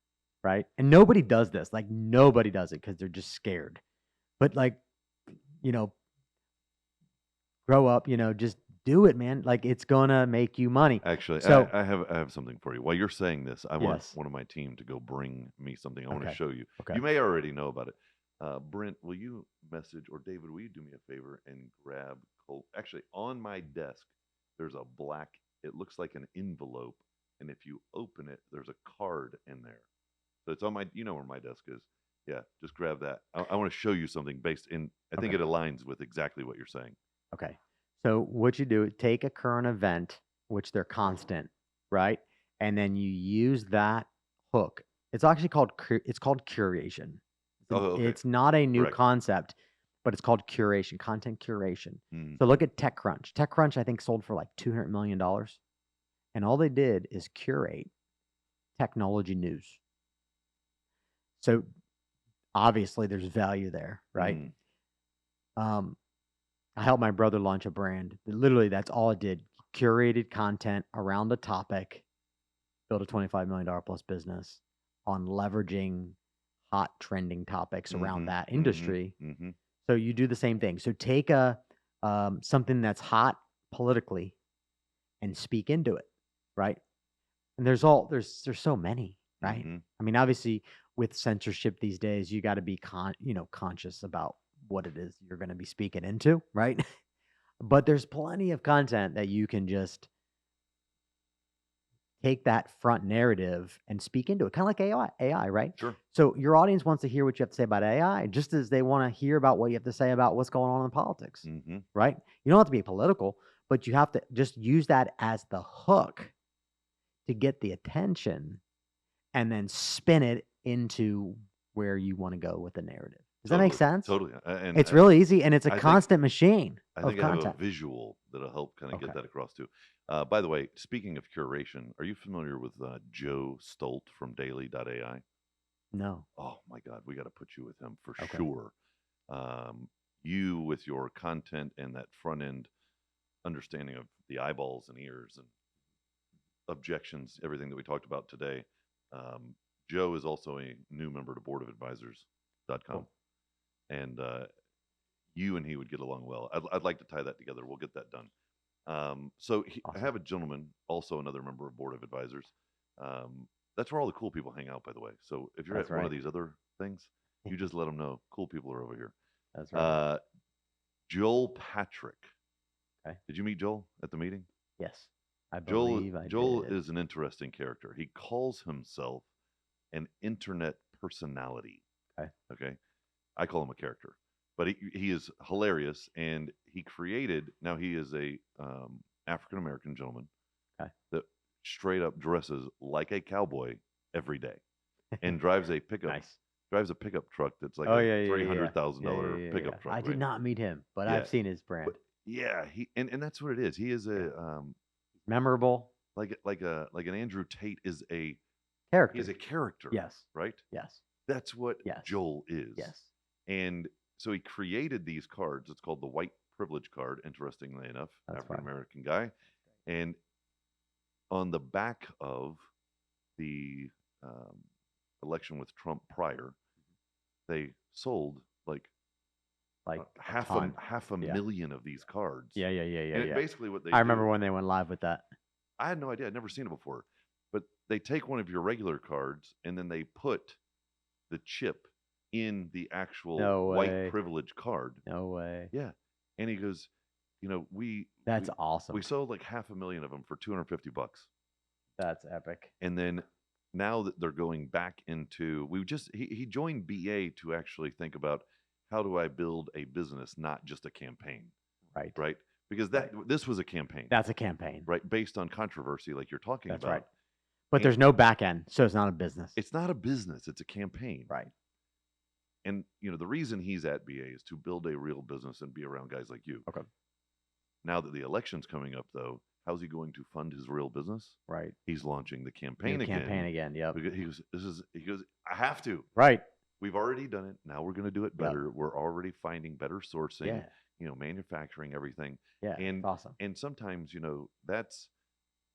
[SPEAKER 1] right? And nobody does this. Like nobody does it because they're just scared. But like, you know, grow up, just do it, man. Like it's gonna make you money.
[SPEAKER 2] Actually,
[SPEAKER 1] So
[SPEAKER 2] I have something for you. While you're saying this, I want
[SPEAKER 1] yes.
[SPEAKER 2] one of my team to go bring me something. I want to
[SPEAKER 1] Okay.
[SPEAKER 2] show you.
[SPEAKER 1] Okay.
[SPEAKER 2] You may already know about it. Brent, will you message, or David, will you do me a favor and grab Colt? Actually, on my desk, there's a black, it looks like an envelope. And if you open it, there's a card in there. So it's on my, you know where my desk is. Yeah, just grab that. I want to show you something based in, I think
[SPEAKER 1] Okay.
[SPEAKER 2] it aligns with exactly what you're saying.
[SPEAKER 1] Okay. So what you do, take a current event, which they're constant, right? And then you use that hook. It's actually called curation.
[SPEAKER 2] Oh, okay.
[SPEAKER 1] It's not a new
[SPEAKER 2] Correct.
[SPEAKER 1] concept, but it's called curation, content curation.
[SPEAKER 2] Mm.
[SPEAKER 1] So look at TechCrunch. TechCrunch, I think, sold for like $200 million. And all they did is curate technology news. So obviously there's value there, right?
[SPEAKER 2] Mm.
[SPEAKER 1] I helped my brother launch a brand. Literally, that's all it did. Curated content around the topic, built a $25 million plus business on leveraging hot trending topics around that industry.
[SPEAKER 2] Mm-hmm.
[SPEAKER 1] So you do the same thing. So take something that's hot politically and speak into it, right? And there's so many, right?
[SPEAKER 2] Mm-hmm.
[SPEAKER 1] I mean, obviously with censorship these days, you got to be conscious about what it is you're going to be speaking into, right? But there's plenty of content that you can just take that front narrative and speak into it, kind of like AI, right?
[SPEAKER 2] Sure.
[SPEAKER 1] So your audience wants to hear what you have to say about AI, just as they want to hear about what you have to say about what's going on in politics,
[SPEAKER 2] Mm-hmm.
[SPEAKER 1] right? You don't have to be political, but you have to just use that as the hook to get the attention and then spin it into where you want to go with the narrative. Does that make sense?
[SPEAKER 2] Totally. And
[SPEAKER 1] it's really easy, and it's a
[SPEAKER 2] I think-
[SPEAKER 1] constant machine
[SPEAKER 2] I
[SPEAKER 1] of
[SPEAKER 2] think I have a
[SPEAKER 1] content.
[SPEAKER 2] visual that'll help kind of get
[SPEAKER 1] Okay.
[SPEAKER 2] that across too. By the way, speaking of curation, are you familiar with Joe Stolt from Daily.ai?
[SPEAKER 1] No.
[SPEAKER 2] Oh my God, we got to put you with him for
[SPEAKER 1] Okay.
[SPEAKER 2] sure. You with your content and that front end understanding of the eyeballs and ears and objections, everything that we talked about today. Joe is also a new member to boardofadvisors.com.
[SPEAKER 1] Cool.
[SPEAKER 2] And you and he would get along well. I'd like to tie that together. We'll get that done. So I
[SPEAKER 1] Awesome.
[SPEAKER 2] have a gentleman, also another member of Board of Advisors. That's where all the cool people hang out, by the way. So if you're
[SPEAKER 1] That's
[SPEAKER 2] at one of
[SPEAKER 1] right.
[SPEAKER 2] these other things, You just let them know cool people are over here.
[SPEAKER 1] That's right.
[SPEAKER 2] Uh, Joel Patrick.
[SPEAKER 1] Okay.
[SPEAKER 2] Did you meet Joel at the meeting?
[SPEAKER 1] Yes, I
[SPEAKER 2] Joel
[SPEAKER 1] believe I
[SPEAKER 2] Joel
[SPEAKER 1] did.
[SPEAKER 2] is an interesting character. He calls himself an internet personality.
[SPEAKER 1] Okay.
[SPEAKER 2] Okay. I call him a character, but he is hilarious, and he created. Now he is a African American gentleman
[SPEAKER 1] Okay.
[SPEAKER 2] that straight up dresses like a cowboy every day, and
[SPEAKER 1] Nice.
[SPEAKER 2] drives a pickup truck that's like
[SPEAKER 1] Oh
[SPEAKER 2] a
[SPEAKER 1] yeah, yeah,
[SPEAKER 2] three
[SPEAKER 1] yeah, yeah,
[SPEAKER 2] hundred thousand
[SPEAKER 1] yeah, yeah,
[SPEAKER 2] dollar
[SPEAKER 1] yeah, yeah.
[SPEAKER 2] pickup truck,
[SPEAKER 1] I did
[SPEAKER 2] right?
[SPEAKER 1] not meet him, but
[SPEAKER 2] Yeah,
[SPEAKER 1] I've seen his
[SPEAKER 2] but
[SPEAKER 1] brand.
[SPEAKER 2] yeah, and that's what it is. He is
[SPEAKER 1] Yeah,
[SPEAKER 2] a
[SPEAKER 1] memorable
[SPEAKER 2] like an Andrew Tate is a he is
[SPEAKER 1] character.
[SPEAKER 2] a character,
[SPEAKER 1] Yes,
[SPEAKER 2] right?
[SPEAKER 1] yes,
[SPEAKER 2] That's what
[SPEAKER 1] yes,
[SPEAKER 2] Joel is.
[SPEAKER 1] yes.
[SPEAKER 2] And so he created these cards. It's called the white privilege card, interestingly enough,
[SPEAKER 1] That's
[SPEAKER 2] African
[SPEAKER 1] fine.
[SPEAKER 2] American guy. And on the back of the um, election with Trump prior, they sold like
[SPEAKER 1] Like a ton.
[SPEAKER 2] half a
[SPEAKER 1] Yeah,
[SPEAKER 2] million of these cards.
[SPEAKER 1] yeah, yeah, yeah, yeah,
[SPEAKER 2] And it
[SPEAKER 1] yeah.
[SPEAKER 2] basically what they
[SPEAKER 1] I remember
[SPEAKER 2] do,
[SPEAKER 1] when they went live with that.
[SPEAKER 2] I had no idea, I'd never seen it before. But they take one of your regular cards and then they put the chip in the actual
[SPEAKER 1] No
[SPEAKER 2] white
[SPEAKER 1] way.
[SPEAKER 2] privilege card.
[SPEAKER 1] No way.
[SPEAKER 2] Yeah. And he goes, you know,
[SPEAKER 1] That's
[SPEAKER 2] we
[SPEAKER 1] awesome.
[SPEAKER 2] sold like 500,000 of them for $250.
[SPEAKER 1] That's epic.
[SPEAKER 2] And then now that they're going back into he joined BA to actually think about how do I build a business, not just a campaign,
[SPEAKER 1] Right.
[SPEAKER 2] right? Because
[SPEAKER 1] Right.
[SPEAKER 2] this was a campaign,
[SPEAKER 1] That's a campaign.
[SPEAKER 2] right? Based on controversy like you're talking
[SPEAKER 1] That's right.
[SPEAKER 2] about.
[SPEAKER 1] But
[SPEAKER 2] And
[SPEAKER 1] there's no back end, so it's not a business.
[SPEAKER 2] it's not a business, it's a campaign.
[SPEAKER 1] Right.
[SPEAKER 2] And you know, the reason he's at BA is to build a real business and be around guys like you.
[SPEAKER 1] Okay.
[SPEAKER 2] Now that the election's coming up, though, how's he going to fund his real business?
[SPEAKER 1] Right.
[SPEAKER 2] He's launching the
[SPEAKER 1] New
[SPEAKER 2] campaign
[SPEAKER 1] campaign
[SPEAKER 2] again.
[SPEAKER 1] again. Yep.
[SPEAKER 2] He goes, I have to.
[SPEAKER 1] Right.
[SPEAKER 2] We've already done it. Now we're going to do it
[SPEAKER 1] Yep.
[SPEAKER 2] better. We're already finding better sourcing,
[SPEAKER 1] Yeah.
[SPEAKER 2] you know, manufacturing everything.
[SPEAKER 1] Yeah.
[SPEAKER 2] And
[SPEAKER 1] It's awesome.
[SPEAKER 2] and sometimes, you know, that's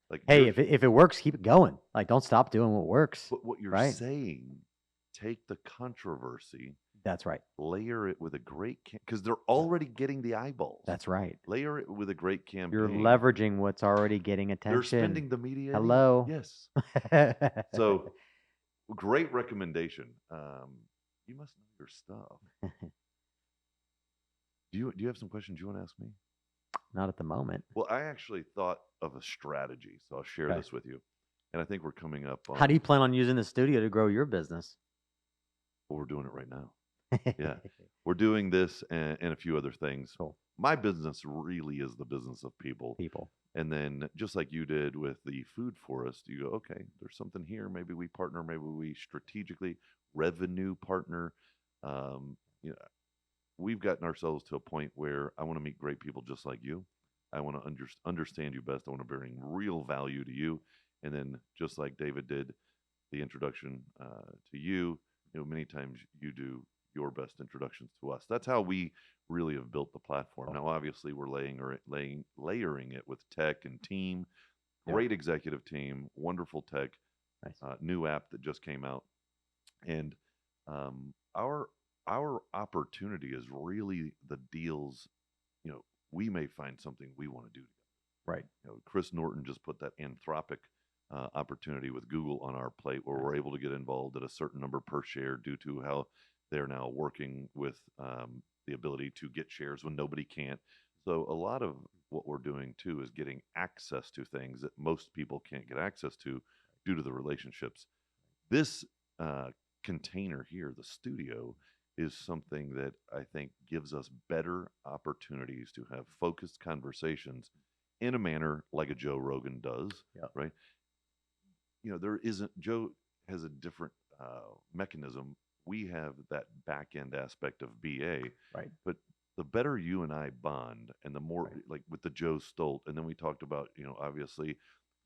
[SPEAKER 2] like
[SPEAKER 1] Hey, if it works, keep it going. Like, don't stop doing what works.
[SPEAKER 2] but what you're
[SPEAKER 1] Right.
[SPEAKER 2] saying, take the controversy,
[SPEAKER 1] That's right.
[SPEAKER 2] layer it with a great because they're already getting the eyeballs.
[SPEAKER 1] That's right.
[SPEAKER 2] Layer it with a great campaign.
[SPEAKER 1] You're leveraging what's already getting attention.
[SPEAKER 2] They're spending the media.
[SPEAKER 1] Hello.
[SPEAKER 2] Yes. So great recommendation. You must know your stuff. Do you have some questions you want to ask me?
[SPEAKER 1] Not at the moment.
[SPEAKER 2] Well, I actually thought of a strategy, so I'll share
[SPEAKER 1] Okay.
[SPEAKER 2] this with you. And I think we're coming up on.
[SPEAKER 1] How do you plan on using the studio to grow your business?
[SPEAKER 2] Well, we're doing it right now. Yeah, we're doing this and a few other things.
[SPEAKER 1] Cool.
[SPEAKER 2] My business really is the business of people.
[SPEAKER 1] People.
[SPEAKER 2] And then just like you did with the food forest, you go, okay, there's something here. Maybe we partner. Maybe we strategically revenue partner. You know, we've gotten ourselves to a point where I want to meet great people just like you. I want to understand you best. I want to bring real value to you. And then just like David did the introduction to you, you know, many times you do your best introductions to us. That's how we really have built the platform. Now, obviously, we're layering it with tech and team. Great executive team, wonderful tech,
[SPEAKER 1] Nice.
[SPEAKER 2] new app that just came out, and our opportunity is really the deals. You know, we may find something we want to do together.
[SPEAKER 1] Right.
[SPEAKER 2] You know, Chris Norton just put that Anthropic opportunity with Google on our plate, where we're able to get involved at a certain number per share due to how they're now working with the ability to get shares when nobody can't. So a lot of what we're doing too is getting access to things that most people can't get access to due to the relationships. This container here, the studio, is something that I think gives us better opportunities to have focused conversations in a manner like a Joe Rogan does, right? You know, there isn't, Joe has a different mechanism. We have that back end aspect of BA,
[SPEAKER 1] Right.
[SPEAKER 2] but the better you and I bond, and the more like with the Joe Stolt, and then we talked about, you know, obviously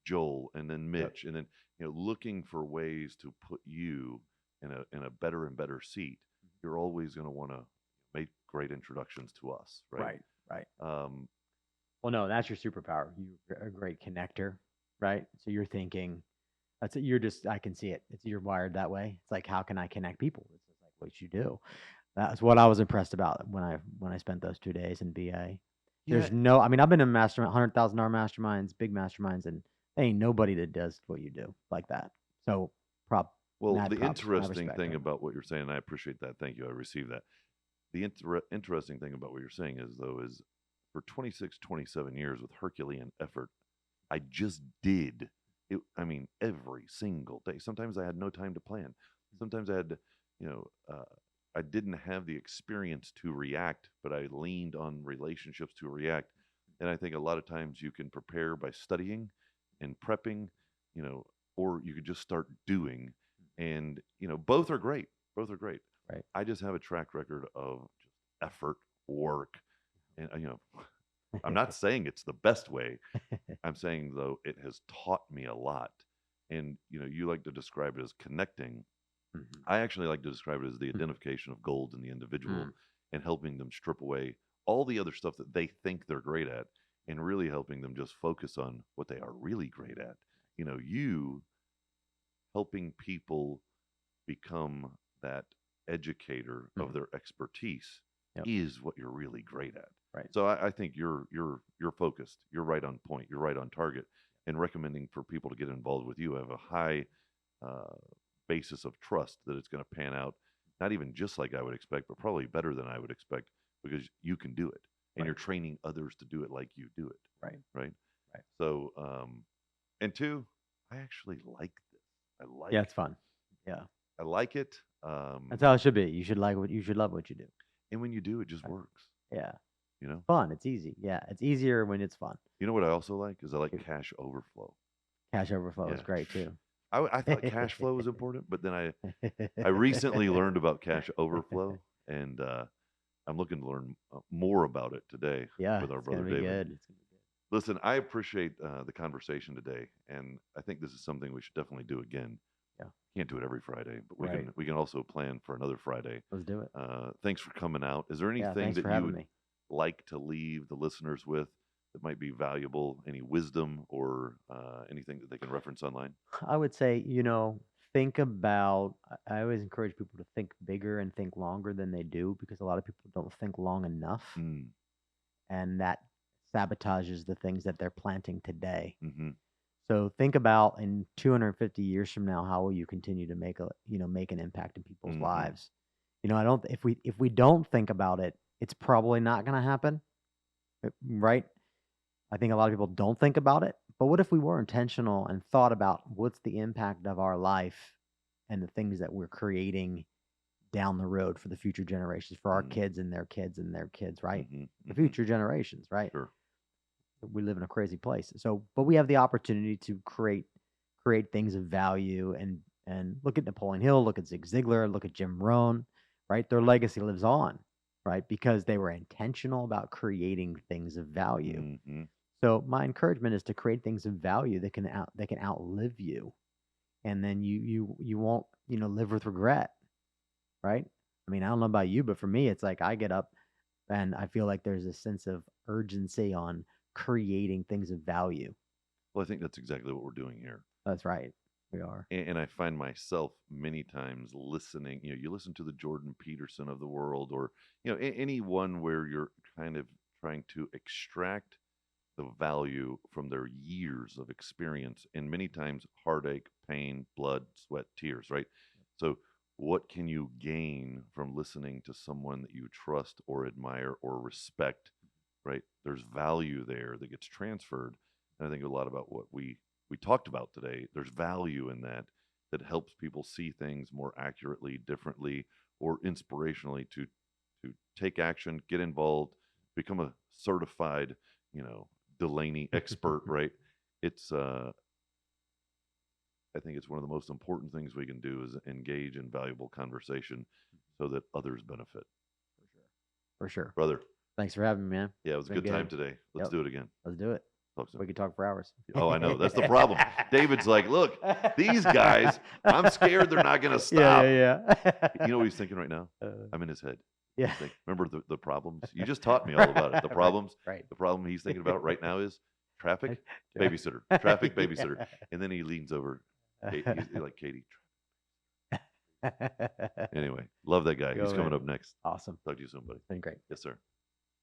[SPEAKER 2] Joel, and then Mitch, and then, you know, looking for ways to put you in a better and better seat. You're always going to want to make great introductions to us, right?
[SPEAKER 1] Right. Well, no, that's your superpower. You're a great connector, right? So you're thinking, that's it. You're just, I can see it. You're wired that way. It's like, how can I connect people? It's just like what you do. That's what I was impressed about when I spent those 2 days in BA. There's no, I mean, I've been in mastermind, $100,000 masterminds, big masterminds, and there ain't nobody that does what you do like that. So
[SPEAKER 2] Well,
[SPEAKER 1] Mad
[SPEAKER 2] the
[SPEAKER 1] props. Mad
[SPEAKER 2] interesting
[SPEAKER 1] respect to
[SPEAKER 2] thing
[SPEAKER 1] him.
[SPEAKER 2] about what you're saying, and I appreciate that. Thank you. I received that. The interesting thing about what you're saying is, though, is for 26, 27 years with Herculean effort, I just did it. I mean, every single day. Sometimes I had no time to plan. Sometimes I had to, you know, I didn't have the experience to react, but I leaned on relationships to react. And I think a lot of times you can prepare by studying and prepping, you know, or you could just start doing. And, both are great. Both are great.
[SPEAKER 1] Right.
[SPEAKER 2] I just have a track record of just effort, work, and, I'm not saying it's the best way. I'm saying, though, it has taught me a lot. And, you like to describe it as connecting.
[SPEAKER 1] Mhm.
[SPEAKER 2] I actually like to describe it as the
[SPEAKER 1] Mm.
[SPEAKER 2] identification of gold in the individual
[SPEAKER 1] Mm.
[SPEAKER 2] and helping them strip away all the other stuff that they think they're great at and really helping them just focus on what they are really great at. You helping people become that educator of
[SPEAKER 1] Mhm.
[SPEAKER 2] their expertise
[SPEAKER 1] Yep.
[SPEAKER 2] is what you're really great at.
[SPEAKER 1] Right.
[SPEAKER 2] So I think you're focused. You're right on point. You're right on target. And recommending for people to get involved with you have a high uh, basis of trust that it's going to pan out, not even just like I would expect, but probably better than I would expect because you can do it and you're
[SPEAKER 1] Right.
[SPEAKER 2] training others to do it like you do it.
[SPEAKER 1] Right.
[SPEAKER 2] Right.
[SPEAKER 1] Right.
[SPEAKER 2] So, and two, I actually like this. I
[SPEAKER 1] Yeah,
[SPEAKER 2] like
[SPEAKER 1] it's fun. Yeah.
[SPEAKER 2] I like it.
[SPEAKER 1] That's how it should be. You should love what you do.
[SPEAKER 2] And when you do, it just
[SPEAKER 1] Right.
[SPEAKER 2] works.
[SPEAKER 1] Yeah.
[SPEAKER 2] You know.
[SPEAKER 1] Fun. It's easy. Yeah. It's easier when it's fun.
[SPEAKER 2] You know what I also like is I like
[SPEAKER 1] Shoot.
[SPEAKER 2] cash overflow.
[SPEAKER 1] Cash overflow is
[SPEAKER 2] Yeah.
[SPEAKER 1] great too.
[SPEAKER 2] I thought cash flow was important, but then I recently learned about cash overflow, and I'm looking to learn more about it today
[SPEAKER 1] Yeah,
[SPEAKER 2] with our
[SPEAKER 1] it's gonna
[SPEAKER 2] brother
[SPEAKER 1] be
[SPEAKER 2] David.
[SPEAKER 1] good. It's gonna be good.
[SPEAKER 2] Listen, I appreciate the conversation today, and I think this is something we should definitely do again.
[SPEAKER 1] Yeah.
[SPEAKER 2] Can't do it every Friday, but we
[SPEAKER 1] Right.
[SPEAKER 2] can we can also plan for another Friday.
[SPEAKER 1] Let's do it.
[SPEAKER 2] Thanks for coming out. Is there
[SPEAKER 1] Yeah.
[SPEAKER 2] anything
[SPEAKER 1] Thanks
[SPEAKER 2] that
[SPEAKER 1] for
[SPEAKER 2] you
[SPEAKER 1] having
[SPEAKER 2] would
[SPEAKER 1] me.
[SPEAKER 2] like to leave the listeners with that might be valuable? Any wisdom or anything that they can reference online?
[SPEAKER 1] I would say, think about, I always encourage people to think bigger and think longer than they do because a lot of people don't think long enough.
[SPEAKER 2] Mm,
[SPEAKER 1] And that sabotages the things that they're planting today.
[SPEAKER 2] mm-hmm,
[SPEAKER 1] So think about in 250 years from now, how will you continue to make an impact in people's
[SPEAKER 2] mm-hmm,
[SPEAKER 1] lives? I don't, if we don't think about it, it's probably not going to happen, right? I think a lot of people don't think about it, but what if we were intentional and thought about what's the impact of our life and the things that we're creating down the road for the future generations, for our kids and their kids and their kids, right?
[SPEAKER 2] mm-hmm,
[SPEAKER 1] The
[SPEAKER 2] mm-hmm.
[SPEAKER 1] future generations, right?
[SPEAKER 2] Sure.
[SPEAKER 1] We live in a crazy place. So, but we have the opportunity to create things of value and look at Napoleon Hill, look at Zig Ziglar, look at Jim Rohn, right? Their legacy lives on, right? Because they were intentional about creating things of value.
[SPEAKER 2] Mm-hmm.
[SPEAKER 1] So my encouragement is to create things of value that can outlive you, and then you won't live with regret, right? I mean, I don't know about you, but for me, it's like I get up and I feel like there's a sense of urgency on creating things of value.
[SPEAKER 2] Well, I think that's exactly what we're doing here.
[SPEAKER 1] That's right. We are.
[SPEAKER 2] And I find myself many times listening. You listen to the Jordan Peterson of the world, or anyone where you're kind of trying to extract the value from their years of experience, and many times heartache, pain, blood, sweat, tears. Right. So, what can you gain from listening to someone that you trust or admire or respect? Right. There's value there that gets transferred, and I think a lot about what we talked about today. There's value in that that helps people see things more accurately, differently, or inspirationally to take action, get involved, become a certified, you know, Dulaney expert, right? It's I think it's one of the most important things we can do is engage in valuable conversation so that others benefit.
[SPEAKER 1] For sure. For sure.
[SPEAKER 2] Brother,
[SPEAKER 1] Thanks for having me, man.
[SPEAKER 2] yeah, it
[SPEAKER 1] It's
[SPEAKER 2] was a
[SPEAKER 1] been
[SPEAKER 2] good time
[SPEAKER 1] good.
[SPEAKER 2] today. Let's
[SPEAKER 1] Yep.
[SPEAKER 2] do it again.
[SPEAKER 1] Let's do it.
[SPEAKER 2] Talk soon.
[SPEAKER 1] We could talk for hours.
[SPEAKER 2] Oh, I know. That's the problem. David's like, look, these guys, I'm scared they're not going to stop.
[SPEAKER 1] Yeah.
[SPEAKER 2] You know what he's thinking right now?
[SPEAKER 1] Uh,
[SPEAKER 2] I'm in his head.
[SPEAKER 1] yeah.
[SPEAKER 2] He's thinking, remember the problems? You just taught me all about it. The problems.
[SPEAKER 1] Right.
[SPEAKER 2] The problem he's thinking about right now is traffic,
[SPEAKER 1] Right.
[SPEAKER 2] babysitter, traffic, babysitter. And then he leans over. He's like, Katie. Anyway, love that guy.
[SPEAKER 1] Go,
[SPEAKER 2] He's coming
[SPEAKER 1] man.
[SPEAKER 2] up next.
[SPEAKER 1] Awesome.
[SPEAKER 2] Talk to you soon, buddy.
[SPEAKER 1] It's been great.
[SPEAKER 2] Yes, sir.